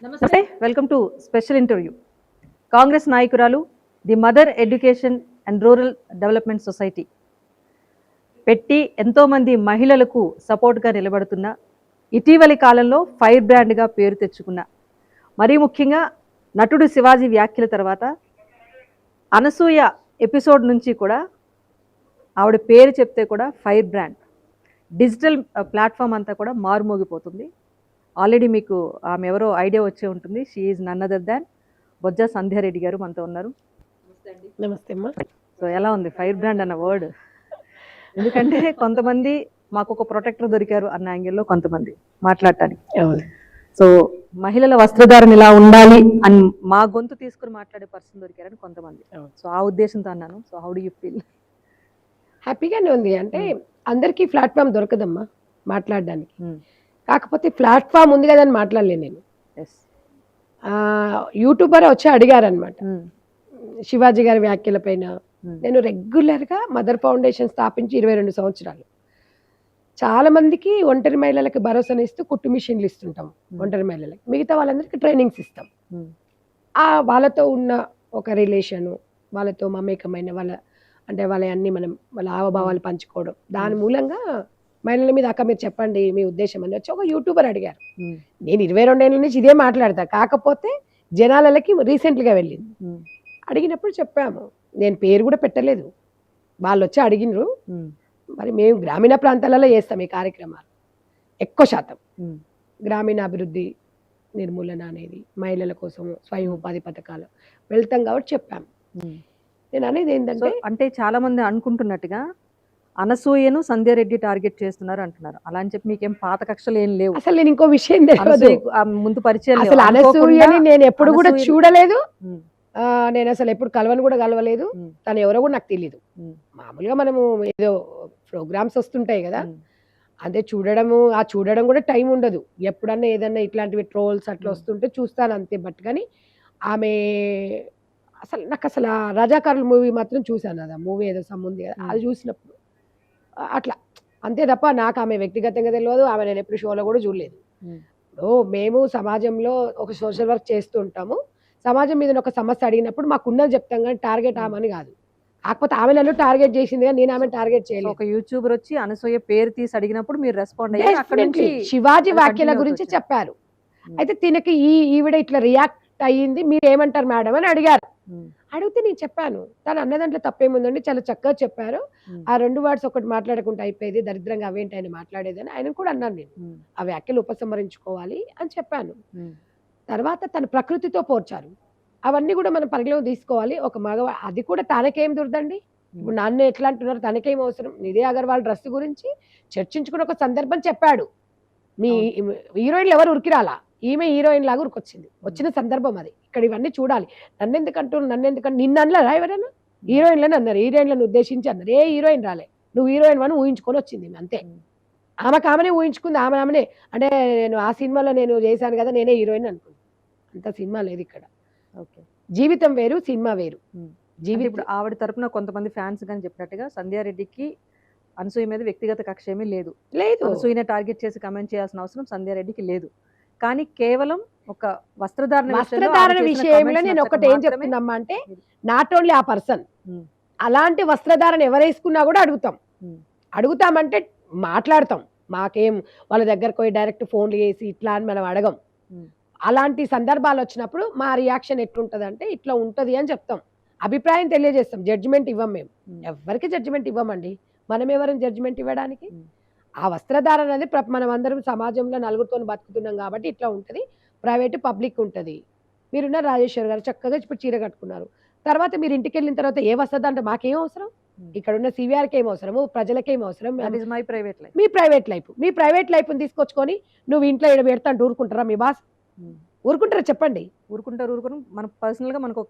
నమస్తే, welcome to special interview. Congress నాయకురాలు, the mother education and rural development society పెట్టి ఎంతోమంది మహిళలకు సపోర్ట్గా నిలబడుతున్న, ఇటీవలి కాలంలో ఫైర్ బ్రాండ్గా పేరు తెచ్చుకున్న, మరీ ముఖ్యంగా నటుడు శివాజీ వ్యాఖ్యల తర్వాత అనసూయ ఎపిసోడ్ నుంచి కూడా ఆవిడ పేరు చెప్తే కూడా ఫైర్ బ్రాండ్ డిజిటల్ ప్లాట్ఫామ్ అంతా కూడా మారుమోగిపోతుంది. ఆల్రెడీ మీకు ఆమె ఎవరో ఐడియా వచ్చే ఉంటుంది. She is none other than Bojja Sandhya Reddy గారు మనతో ఉన్నారు. నమస్తే అమ్మా. సో ఎలా ఉంది ఫైర్ బ్రాండ్ అన్న వర్డ్? ఎందుకంటే కొంతమంది మాకు ఒక ప్రొటెక్టర్ దొరికారు అన్న యాంగిల్లో కొంతమంది మాట్లాడటానికి. సో మహిళల వస్త్రధారణ ఇలా ఉండాలి అని మా గొంతు తీసుకుని మాట్లాడే పర్సన్ దొరికారని కొంతమంది. సో ఆ ఉద్దేశంతో అన్నాను. So how do you feel? హ్యాపీగానే ఉంది. అంటే అందరికీ ప్లాట్ఫామ్ దొరకదమ్మా మాట్లాడడానికి. కాకపోతే ప్లాట్ఫామ్ ఉంది కదా అని మాట్లాడలేను నేను. యూట్యూబర్ వచ్చి అడిగారనమాట శివాజీ గారి వ్యాఖ్యల పైన. నేను రెగ్యులర్గా మదర్ ఫౌండేషన్ స్థాపించి 22 సంవత్సరాలు. చాలా మందికి ఒంటరి మహిళలకు భరోసానిస్తూ కుట్టు మిషన్లు ఇస్తుంటాం. ఒంటరి మహిళలకి, మిగతా వాళ్ళందరికీ ట్రైనింగ్స్ ఇస్తాం. వాళ్ళతో ఉన్న ఒక రిలేషను, వాళ్ళతో మమేకమైన వాళ్ళ అన్ని మనం వాళ్ళ హావభావాలు పంచుకోవడం, దాని మూలంగా మహిళల మీద అక్క మీరు చెప్పండి మీ ఉద్దేశం అని వచ్చి ఒక యూట్యూబర్ అడిగారు. నేను 22 ఏళ్ళ నుంచి ఇదే మాట్లాడతా. కాకపోతే జనాలకి రీసెంట్గా వెళ్ళింది. అడిగినప్పుడు చెప్పాము. నేను పేరు కూడా పెట్టలేదు. వాళ్ళు వచ్చి అడిగినరు. మరి మేము గ్రామీణ ప్రాంతాలలో చేస్తాం ఈ కార్యక్రమాలు. ఎక్కువ శాతం గ్రామీణ అభివృద్ధి నిర్మూలన అనేది, మహిళల కోసం స్వయం ఉపాధి పథకాలు వెళ్తాం కాబట్టి చెప్పాము. నేను అనేది ఏంటంటే, అంటే చాలా మంది అనుకుంటున్నట్టుగా అనసూయను సంధ్యారెడ్డి టార్గెట్ చేస్తున్నారు అంటున్నారు. అలా అని చెప్పి మీకేం పాత కక్షలు ఏం లేవు. అసలు నేను ఇంకో విషయం తెలియదు. ముందు పరిచయం అసలు అనసూయని నేను ఎప్పుడు కూడా చూడలేదు. నేను అసలు ఎప్పుడు కలవలేదు. తను ఎవరో కూడా నాకు తెలియదు. మామూలుగా మనము ఏదో ప్రోగ్రామ్స్ వస్తుంటాయి కదా, అదే చూడడం కూడా టైం ఉండదు. ఎప్పుడన్నా ఏదన్నా ఇట్లాంటివి ట్రోల్స్ అట్లా వస్తుంటే చూస్తాను అంతే. బట్ కానీ ఆమె నాకు అసలు ఆ రజాకారుల మూవీ మాత్రం చూశాను. అది మూవీ ఏదో ఉంది కదా, అది చూసినప్పుడు అట్లా అంతే తప్ప నాకు ఆమె వ్యక్తిగతంగా తెలియదు. ఆమె నేను ఎప్పుడు షోలో కూడా చూడలేదు. మేము సమాజంలో ఒక సోషల్ వర్క్ చేస్తూ ఉంటాము. సమాజం మీద ఒక సమస్య అడిగినప్పుడు మాకున్నది చెప్తాం, కానీ టార్గెట్ ఆమెని కాదు. కాకపోతే ఆమె నన్ను టార్గెట్ చేసింది కానీ నేను ఆమె టార్గెట్ చేయలేదు. ఒక యూట్యూబర్ వచ్చి అనసూయ పేరు తీసి అడిగినప్పుడు మీరు రెస్పాండ్ అయ్యారు. అక్కడ నుంచి శివాజీ వ్యాఖ్యల గురించి చెప్పారు. అయితే తినకి ఈవిడ ఇట్లా రియాక్ట్ అయ్యింది, మీరు ఏమంటారు మేడం అని అడిగారు. అడిగితే నేను చెప్పాను. తను అన్న దాంట్లో తప్పేముందండి, చాలా చక్కగా చెప్పారు. ఆ 2 వర్డ్స్ ఒకటి మాట్లాడకుండా అయిపోయేది, దరిద్రంగా అవేంటి ఆయన మాట్లాడేది అని ఆయన కూడా అన్నాను. నేను ఆ వ్యాఖ్యలు ఉపసంహరించుకోవాలి అని చెప్పాను. తర్వాత తన ప్రకృతితో పోర్చారు. అవన్నీ కూడా మనం పరిగణలోకి తీసుకోవాలి. ఒక మగవా అది కూడా తనకేం దురదండి. ఇప్పుడు నన్ను ఎట్లా అంటున్నారు, తనకేం అవసరం. నిధి అగర్వాల్ డ్రెస్ గురించి చర్చించుకుని ఒక సందర్భం చెప్పాడు. మీ హీరోయిన్లు ఎవరు ఉరికిరాలా, ఈమె హీరోయిన్ లాగా ఉరికొచ్చింది. వచ్చిన సందర్భం అది. ఇక్కడ ఇవన్నీ చూడాలి. నన్నెందుకంటూ నిన్న అనలేరా ఎవరైనా? హీరోయిన్లని అన్నారు. హీరోయిన్లను ఉద్దేశించి అన్నారు. ఏ హీరోయిన్ రాలే, నువ్వు హీరోయిన్ అని ఊహించుకొని వచ్చింది అంతే. ఆమెనే ఊహించుకుంది. ఆమెనే అంటే నేను ఆ సినిమాలో నేను చేశాను కదా, నేనే హీరోయిన్ అనుకుంది. అంత సినిమా లేదు ఇక్కడ. ఓకే, జీవితం వేరు, సినిమా వేరు. ఇప్పుడు ఆవిడ తరపున కొంతమంది ఫ్యాన్స్ కానీ చెప్పినట్టుగా సంధ్యారెడ్డికి అనసూయ మీద వ్యక్తిగత కక్ష ఏమీ లేదు. అనసూయనే టార్గెట్ చేసి కమెంట్ చేయాల్సిన అవసరం సంధ్యారెడ్డికి లేదు. కానీ కేవలం ఒక వస్త్రధారణ విషయంలో నేను ఒకటి ఏం చెప్తున్నామ్మా అంటే, నాట్ ఓన్లీ ఆ పర్సన్, అలాంటి వస్త్రధారణ ఎవరు వేసుకున్నా కూడా అడుగుతామంటే మాట్లాడతాం. మాకేం వాళ్ళ దగ్గరకు పోయి డైరెక్ట్ ఫోన్లు చేసి ఇట్లా అని మనం అడగం. అలాంటి సందర్భాలు వచ్చినప్పుడు మా రియాక్షన్ ఎట్లుంటది అంటే ఇట్లా ఉంటది అని చెప్తాం. అభిప్రాయం తెలియజేస్తాం. జడ్జిమెంట్ ఇవ్వం. మేము ఎవరికి జడ్జిమెంట్ ఇవ్వమండి. మనం ఎవరైనా జడ్జిమెంట్ ఇవ్వడానికి? ఆ వస్త్రధారణ అనేది మనం అందరం సమాజంలో నలుగురితో బతుకుతున్నాం కాబట్టి ఇట్లా ఉంటుంది. ప్రైవేట్ పబ్లిక్ ఉంటుంది. మీరున్న రాజేశ్వర్ గారు చక్కగా ఇప్పుడు చీర కట్టుకున్నారు. తర్వాత మీరు ఇంటికి వెళ్ళిన తర్వాత ఏ వస్తుంది అంటే మాకేం అవసరం? ఇక్కడ ఉన్న సివిఆర్కి ఏం అవసరము, ప్రజలకేం అవసరం? My private life. Me private లైఫ్ని తీసుకొచ్చుకొని నువ్వు ఇంట్లో ఇక్కడ పెడతా అంటే ఊరుకుంటారా? మీ బాస్ ఊరుకుంటారా చెప్పండి? ఊరుకుంటారు. మనం పర్సనల్ గా మనకు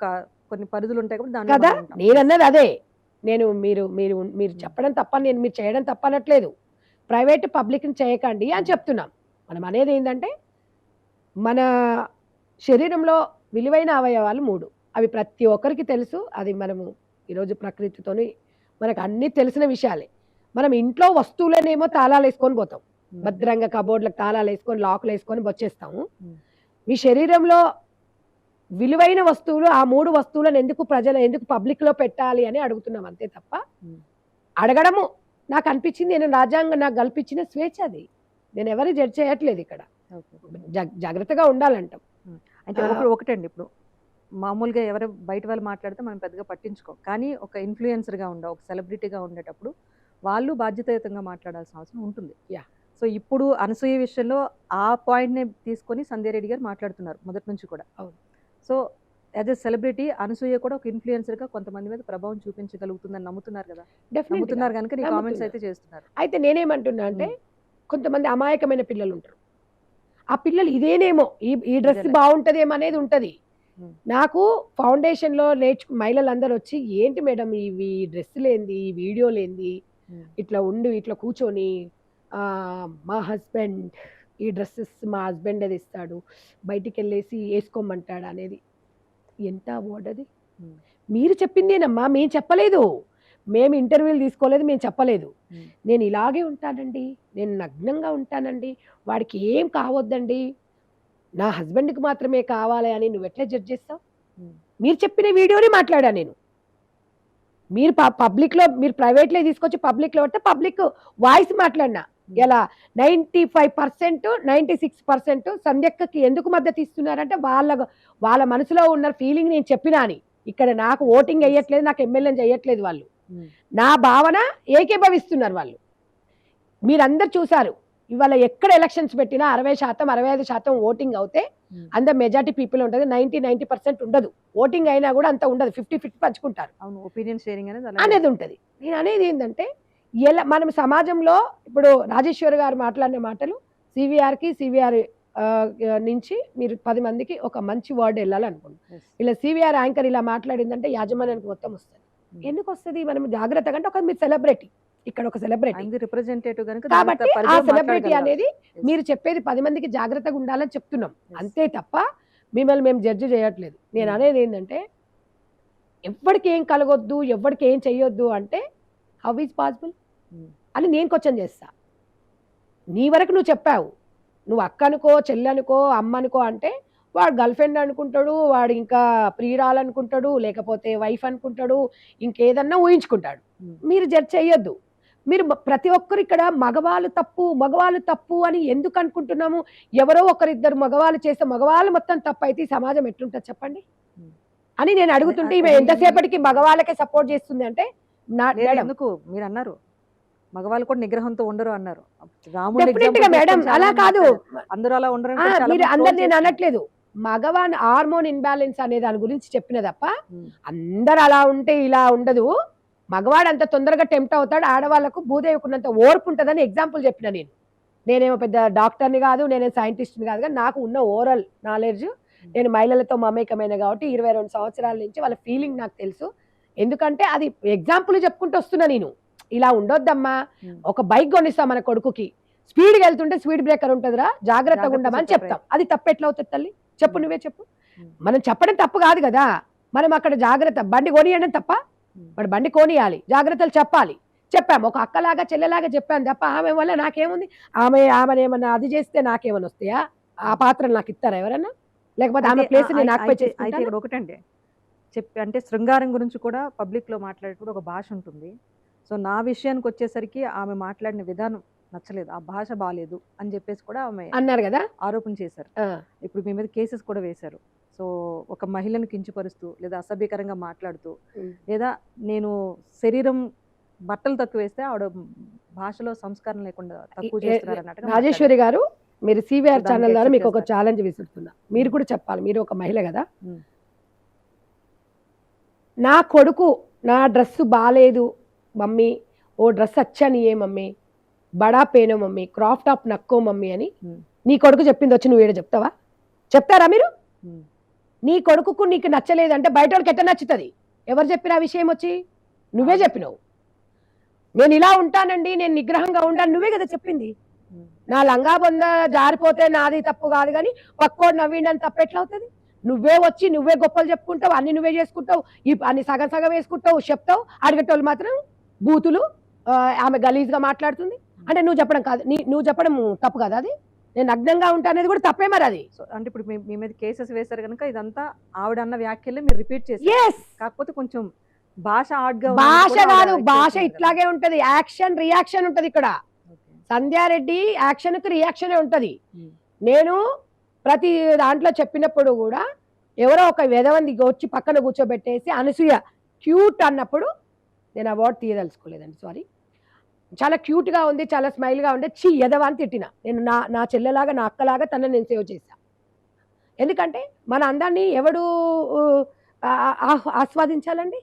కొన్ని పరిధులు ఉంటాయి కదా. నేను అన్నది అదే. నేను మీరు చెప్పడం తప్ప, నేను మీరు చేయడం తప్ప అనట్లేదు. ప్రైవేట్ పబ్లిక్ని చేయకండి అని చెప్తున్నాం. మనం అనేది ఏంటంటే, మన శరీరంలో విలువైన అవయవాలు 3. అవి ప్రతి ఒక్కరికి తెలుసు. అది మనము ఈరోజు ప్రకృతితోని మనకు అన్నీ తెలిసిన విషయాలే. మనం ఇంట్లో వస్తువులనేమో తాళాలు వేసుకొని పోతాం. భద్రంగా కబోర్డ్లకు తాళాలు వేసుకొని లాకులు వేసుకొని వచ్చేస్తాము. మీ శరీరంలో విలువైన వస్తువులు, ఆ 3 వస్తువులను ఎందుకు పబ్లిక్ లో పెట్టాలి అని అడుగుతున్నాం అంతే తప్ప అడగడము నాకు అనిపించింది, నేను రాజ్యాంగం నాకు కల్పించిన స్వేచ్ఛ అది. నేను ఎవరు జడ్జ్ చేయట్లేదు ఇక్కడ. జాగ్రత్తగా ఉండాలంటాం. అంటే ఒకటండి, ఇప్పుడు మామూలుగా ఎవరు బయట వాళ్ళు మాట్లాడితే మనం పెద్దగా పట్టించుకోం, కానీ ఒక ఇన్ఫ్లుయెన్సర్గా ఒక సెలబ్రిటీగా ఉండేటప్పుడు వాళ్ళు బాధ్యతాయుతంగా మాట్లాడాల్సిన అవసరం ఉంటుంది. సో ఇప్పుడు అనసూయ విషయంలో ఆ పాయింట్ని తీసుకొని సంధ్య రెడ్డి గారు మాట్లాడుతున్నారు మొదటి నుంచి కూడా. So as a celebrity Anasuya కూడా ఒక ఇన్ఫ్లుయెన్సర్గా కొంతమంది మీద ప్రభావం చూపించగలుగుతుందని నమ్ముతున్నారు కదా? నమ్ముతున్నారు కనుక నీ కామెంట్స్ అయితే చేస్తున్నారు. అయితే నేనేమంటున్నా అంటే కొంతమంది అమాయకమైన పిల్లలు ఉంటారు, ఆ పిల్లలు ఇదేనేమో ఈ డ్రెస్ బాగుంటదేమో అనేది ఉంటది. నాకు ఫౌండేషన్ లో మహిళలందరూ వచ్చి, ఏంటి మేడం ఇవి డ్రెస్సులు ఏంది, ఈ వీడియోలు ఏంది, ఇట్లా ఇట్లా కూర్చొని మా హస్బెండ్ ఈ డ్రెస్సెస్ మా హస్బెండ్ అది ఇస్తాడు, బయటికి వెళ్ళేసి వేసుకోమంటాడు అనేది ఎంత ఓడది. మీరు చెప్పిందేనమ్మా, మేము చెప్పలేదు, మేము ఇంటర్వ్యూలు తీసుకోలేదు, మేము చెప్పలేదు. నేను ఇలాగే ఉంటానండి, నేను నగ్నంగా ఉంటానండి, వాడికి ఏం కావద్దండి, నా హస్బెండ్కి మాత్రమే కావాలి అని నువ్వు ఎట్లా జడ్జ్ చేస్తావు? మీరు చెప్పిన వీడియోని మాట్లాడా నేను. మీరు పబ్లిక్లో, మీరు ప్రైవేట్లో తీసుకొచ్చి పబ్లిక్లో పడితే పబ్లిక్ వాయిస్ మాట్లాడినా. ఇలా 95% 96% సంధ్యక్కకి ఎందుకు మద్దతు ఇస్తున్నారంటే వాళ్ళ మనసులో ఉన్న ఫీలింగ్ నేను చెప్పినా అని. ఇక్కడ నాకు ఓటింగ్ అయ్యట్లేదు, నాకు ఎమ్మెల్యేని చేయట్లేదు, వాళ్ళు నా భావన ఏకీభవిస్తున్నారు వాళ్ళు. మీరందరు చూసారు, ఇవాళ ఎక్కడ ఎలక్షన్స్ పెట్టినా 60% 65% ఓటింగ్ అవుతే అందరు మెజారిటీ పీపుల్ ఉంటుంది, 90% ఉండదు. ఓటింగ్ అయినా కూడా అంత ఉండదు, 50-50 పంచుకుంటారు. ఒపీనియన్ షేరింగ్ అనేది ఉంటుంది. నేను అనేది ఏంటంటే, మనం సమాజంలో ఇప్పుడు రాజేశ్వరి గారు మాట్లాడిన మాటలు సివిఆర్ నుంచి మీరు 10 మందికి ఒక మంచి వర్డ్ వెళ్ళాలనుకుంటున్నాం. ఇలా సివిఆర్ యాంకర్ ఇలా మాట్లాడిందంటే యాజమాన్యానికి మొత్తం వస్తుంది. ఎందుకు వస్తుంది? మనం జాగ్రత్తగా అంటే ఒక మీరు సెలబ్రిటీ, ఇక్కడ ఒక సెలబ్రిటీ రిప్రజెంటేటివ్ కాబట్టి ఆ సెలబ్రిటీ అనేది మీరు చెప్పేది 10 మందికి జాగ్రత్తగా ఉండాలని చెప్తున్నాం అంతే తప్ప మిమ్మల్ని మేము జడ్జి చేయట్లేదు. నేను అనేది ఏంటంటే, ఎవరికి ఏం కలగొద్దు, ఎవరికి ఏం చెయ్యొద్దు అంటే హౌ ఈజ్ పాసిబుల్ అని నేను క్వశ్చన్ చేస్తా. నీ వరకు నువ్వు చెప్పావు, నువ్వు అక్క అనుకో, చెల్లి అనుకో, అమ్మ అనుకో అంటే వాడు గర్ల్ ఫ్రెండ్ అనుకుంటాడు, వాడు ఇంకా ప్రియురాలనుకుంటాడు, లేకపోతే వైఫ్ అనుకుంటాడు, ఇంకేదన్నా ఊహించుకుంటాడు. మీరు జడ్జ్ చెయ్యొద్దు. మీరు ప్రతి ఒక్కరు ఇక్కడ మగవాళ్ళు తప్పు అని ఎందుకు అనుకుంటున్నాము? ఎవరో ఒకరిద్దరు మగవాళ్ళు చేస్తే మగవాళ్ళు మొత్తం తప్పు అయితే ఈ సమాజం ఎట్లుంటుంది చెప్పండి అని నేను అడుగుతుంటే, ఈమె ఎంతసేపటికి మగవాళ్ళకే సపోర్ట్ చేస్తుంది అంటే ఎందుకు మీరు అన్నారు మగవాళ్ళు కూడా నిగ్రహంతో ఉండరు అన్నారు. మేడం అలా కాదు, అందరూ అలా ఉండరు. మీరు అందరు నేను అనట్లేదు, మగవాన్ హార్మోన్ ఇన్బ్యాలెన్స్ అనే దాని గురించి చెప్పిన తప్ప అందరు అలా ఉంటే ఇలా ఉండదు. మగవాడు అంత తొందరగా టెంప్ట్ అవుతాడు, ఆడవాళ్లకు భూదేవికున్నంత ఓర్పు ఉంటుందని ఎగ్జాంపుల్ చెప్పిన నేనేమో పెద్ద డాక్టర్ని కాదు, నేనే సైంటిస్ట్ని కాదు, కానీ నాకు ఉన్న ఓవరాల్ నాలెడ్జ్, నేను మహిళలతో మమేకమైన కాబట్టి 22 సంవత్సరాల నుంచి వాళ్ళ ఫీలింగ్ నాకు తెలుసు. ఎందుకంటే అది ఎగ్జాంపుల్ చెప్పుకుంటూ వస్తున్నా నేను. ఇలా ఉండొద్దమ్మా, ఒక బైక్ కొనిస్తాం మన కొడుకుకి, స్పీడ్గా వెళ్తుంటే స్పీడ్ బ్రేకర్ ఉంటుందిరా, జాగ్రత్తగా ఉండమని చెప్తాం. అది తప్పు ఎట్లా అవుతుంది తల్లి? చెప్పు, నువ్వే చెప్పు. మనం చెప్పడం తప్పు కాదు కదా, మనం అక్కడ జాగ్రత్త బండి కొనియడం తప్ప, వాడు బండి కొనియాలి, జాగ్రత్తలు చెప్పాలి. చెప్పాము, ఒక అక్కలాగా చెల్లెలాగా చెప్పాను తప్ప ఆమె వల్ల నాకేముంది, ఆమెను ఏమన్నా అది చేస్తే నాకేమన్నా వస్తాయా? ఆ పాత్రలు నాకు ఇస్తారా ఎవరన్నా? లేకపోతే ఆమె ప్లేస్ నాకు ఒకటండి అంటే శృంగారం గురించి కూడా పబ్లిక్లో మాట్లాడేటప్పుడు ఒక భాష ఉంటుంది. సో నా విషయానికి వచ్చేసరికి ఆమె మాట్లాడిన విధానం నచ్చలేదు, ఆ భాష బాగాలేదు అని చెప్పేసి కూడా ఆమె అన్నారు కదా, ఆరోపణ చేశారు. ఇప్పుడు మీ మీద కేసెస్ కూడా వేశారు. సో ఒక మహిళను కించపరుస్తూ లేదా అసభ్యకరంగా మాట్లాడుతూ, లేదా నేను శరీరం బట్టలు తక్కువ వేస్తే ఆవిడ భాషలో సంస్కారం లేకుండా తక్కువ చేస్తున్నారు అన్నట్టుగా. రాజేశ్వరి గారు, మీరు సివిఆర్ ఛానల్ ద్వారా మీకు ఒక ఛాలెంజ్ విసురుతున్నా, మీరు కూడా చెప్పాలి, మీరు ఒక మహిళ కదా. నా కొడుకు నా డ్రెస్సు బాగాలేదు మమ్మీ, ఓ డ్రెస్ వచ్చాని ఏ మమ్మీ, బడా పేనో మమ్మీ, క్రాప్ టాప్ నక్కో మమ్మీ అని నీ కొడుకు చెప్పింది వచ్చి నువ్వు ఏడ చెప్తావా? చెప్తారా మీరు? నీ కొడుకు నీకు నచ్చలేదంటే బయట వాళ్ళకి ఎట్ట నచ్చుతుంది? ఎవరు చెప్పిన ఆ విషయం వచ్చి? నువ్వే చెప్పినావు. నేను ఇలా ఉంటానండి, నేను నిగ్రహంగా ఉంటాను, నువ్వే కదా చెప్పింది. నా లంగా బొంద జారిపోతే నాది తప్పు కాదు, కానీ పక్కోడు నవ్విండని తప్పు ఎట్లా అవుతుంది? నువ్వే వచ్చి నువ్వే గొప్పలు చెప్పుకుంటావు, అన్ని నువ్వే చేసుకుంటావు, అన్ని సగం వేసుకుంటావు, చెప్తావు. అడిగేటోళ్ళు మాత్రం బూతులు, ఆమె గలీజ్గా మాట్లాడుతుంది అంటే నువ్వు చెప్పడం కాదు, నువ్వు చెప్పడం తప్పు కదా అది. నేను నగ్నంగా ఉంటా అనేది కూడా తప్పే మరి అది. సో అంటే ఇప్పుడు మీ మీద కేసెస్ వేశారు కనుక ఇదంతా ఆవిడ అన్న వ్యాఖ్యలే మీరు రిపీట్ చేశారు. ఎస్, కాకపోతే కొంచెం భాష హార్డ్గా భాష కాదు, భాష ఇట్లాగే ఉంటది, యాక్షన్ రియాక్షన్ ఉంటది ఇక్కడ. సంధ్యారెడ్డి యాక్షన్ కి రియాక్షనే ఉంటది. నేను ప్రతి దాంట్లో చెప్పినప్పుడు కూడా ఎవరో ఒక వెధవంది వచ్చి పక్కన కూర్చోబెట్టేసి అనసూయ క్యూట్ అన్నప్పుడు నేను అవార్డు తీయదలుచుకోలేదండి, సారీ. చాలా క్యూట్గా ఉంది, చాలా స్మైల్గా ఉండే, చీ ఎదవా అని తిట్టిన. నేను నా చెల్లెలాగా నా అక్కలాగా తనని నేను సేవ్ చేశా. ఎందుకంటే మన అందాన్ని ఎవడు ఆస్వాదించాలండి?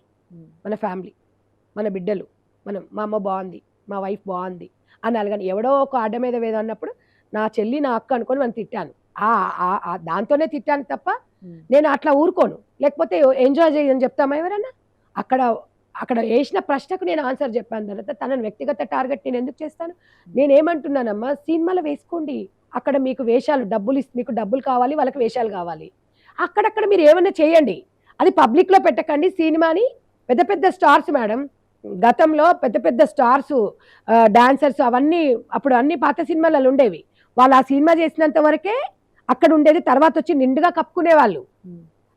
మన ఫ్యామిలీ, మన బిడ్డలు, మా అమ్మ బాగుంది, మా వైఫ్ బాగుంది అనాలి. కానీ ఎవడో ఒక అడ్డ మీద వేదో అన్నప్పుడు నా చెల్లి నా అక్క అనుకొని మనం తిట్టాను, దాంతోనే తిట్టాను తప్ప నేను అట్లా ఊరుకోను. లేకపోతే ఎంజాయ్ చేయని చెప్తామా ఎవరైనా? అక్కడ వేసిన ప్రశ్నకు నేను ఆన్సర్ చెప్పాను తర్వాత తనని వ్యక్తిగత టార్గెట్ నేను ఎందుకు చేస్తాను? నేనేమంటున్నానమ్మా, సినిమాలో వేసుకోండి, అక్కడ మీకు వేషాలు మీకు డబ్బులు కావాలి, వాళ్ళకి వేషాలు కావాలి, అక్కడక్కడ మీరు ఏమన్నా చేయండి, అది పబ్లిక్లో పెట్టకండి. సినిమాని పెద్ద పెద్ద స్టార్స్ మేడం, గతంలో పెద్ద పెద్ద స్టార్స్, డాన్సర్స్ అవన్నీ అప్పుడు అన్ని పాత సినిమాలలో ఉండేవి. వాళ్ళు ఆ సినిమా చేసినంత వరకే అక్కడ ఉండేది, తర్వాత వచ్చి నిండుగా కప్పుకునే వాళ్ళు.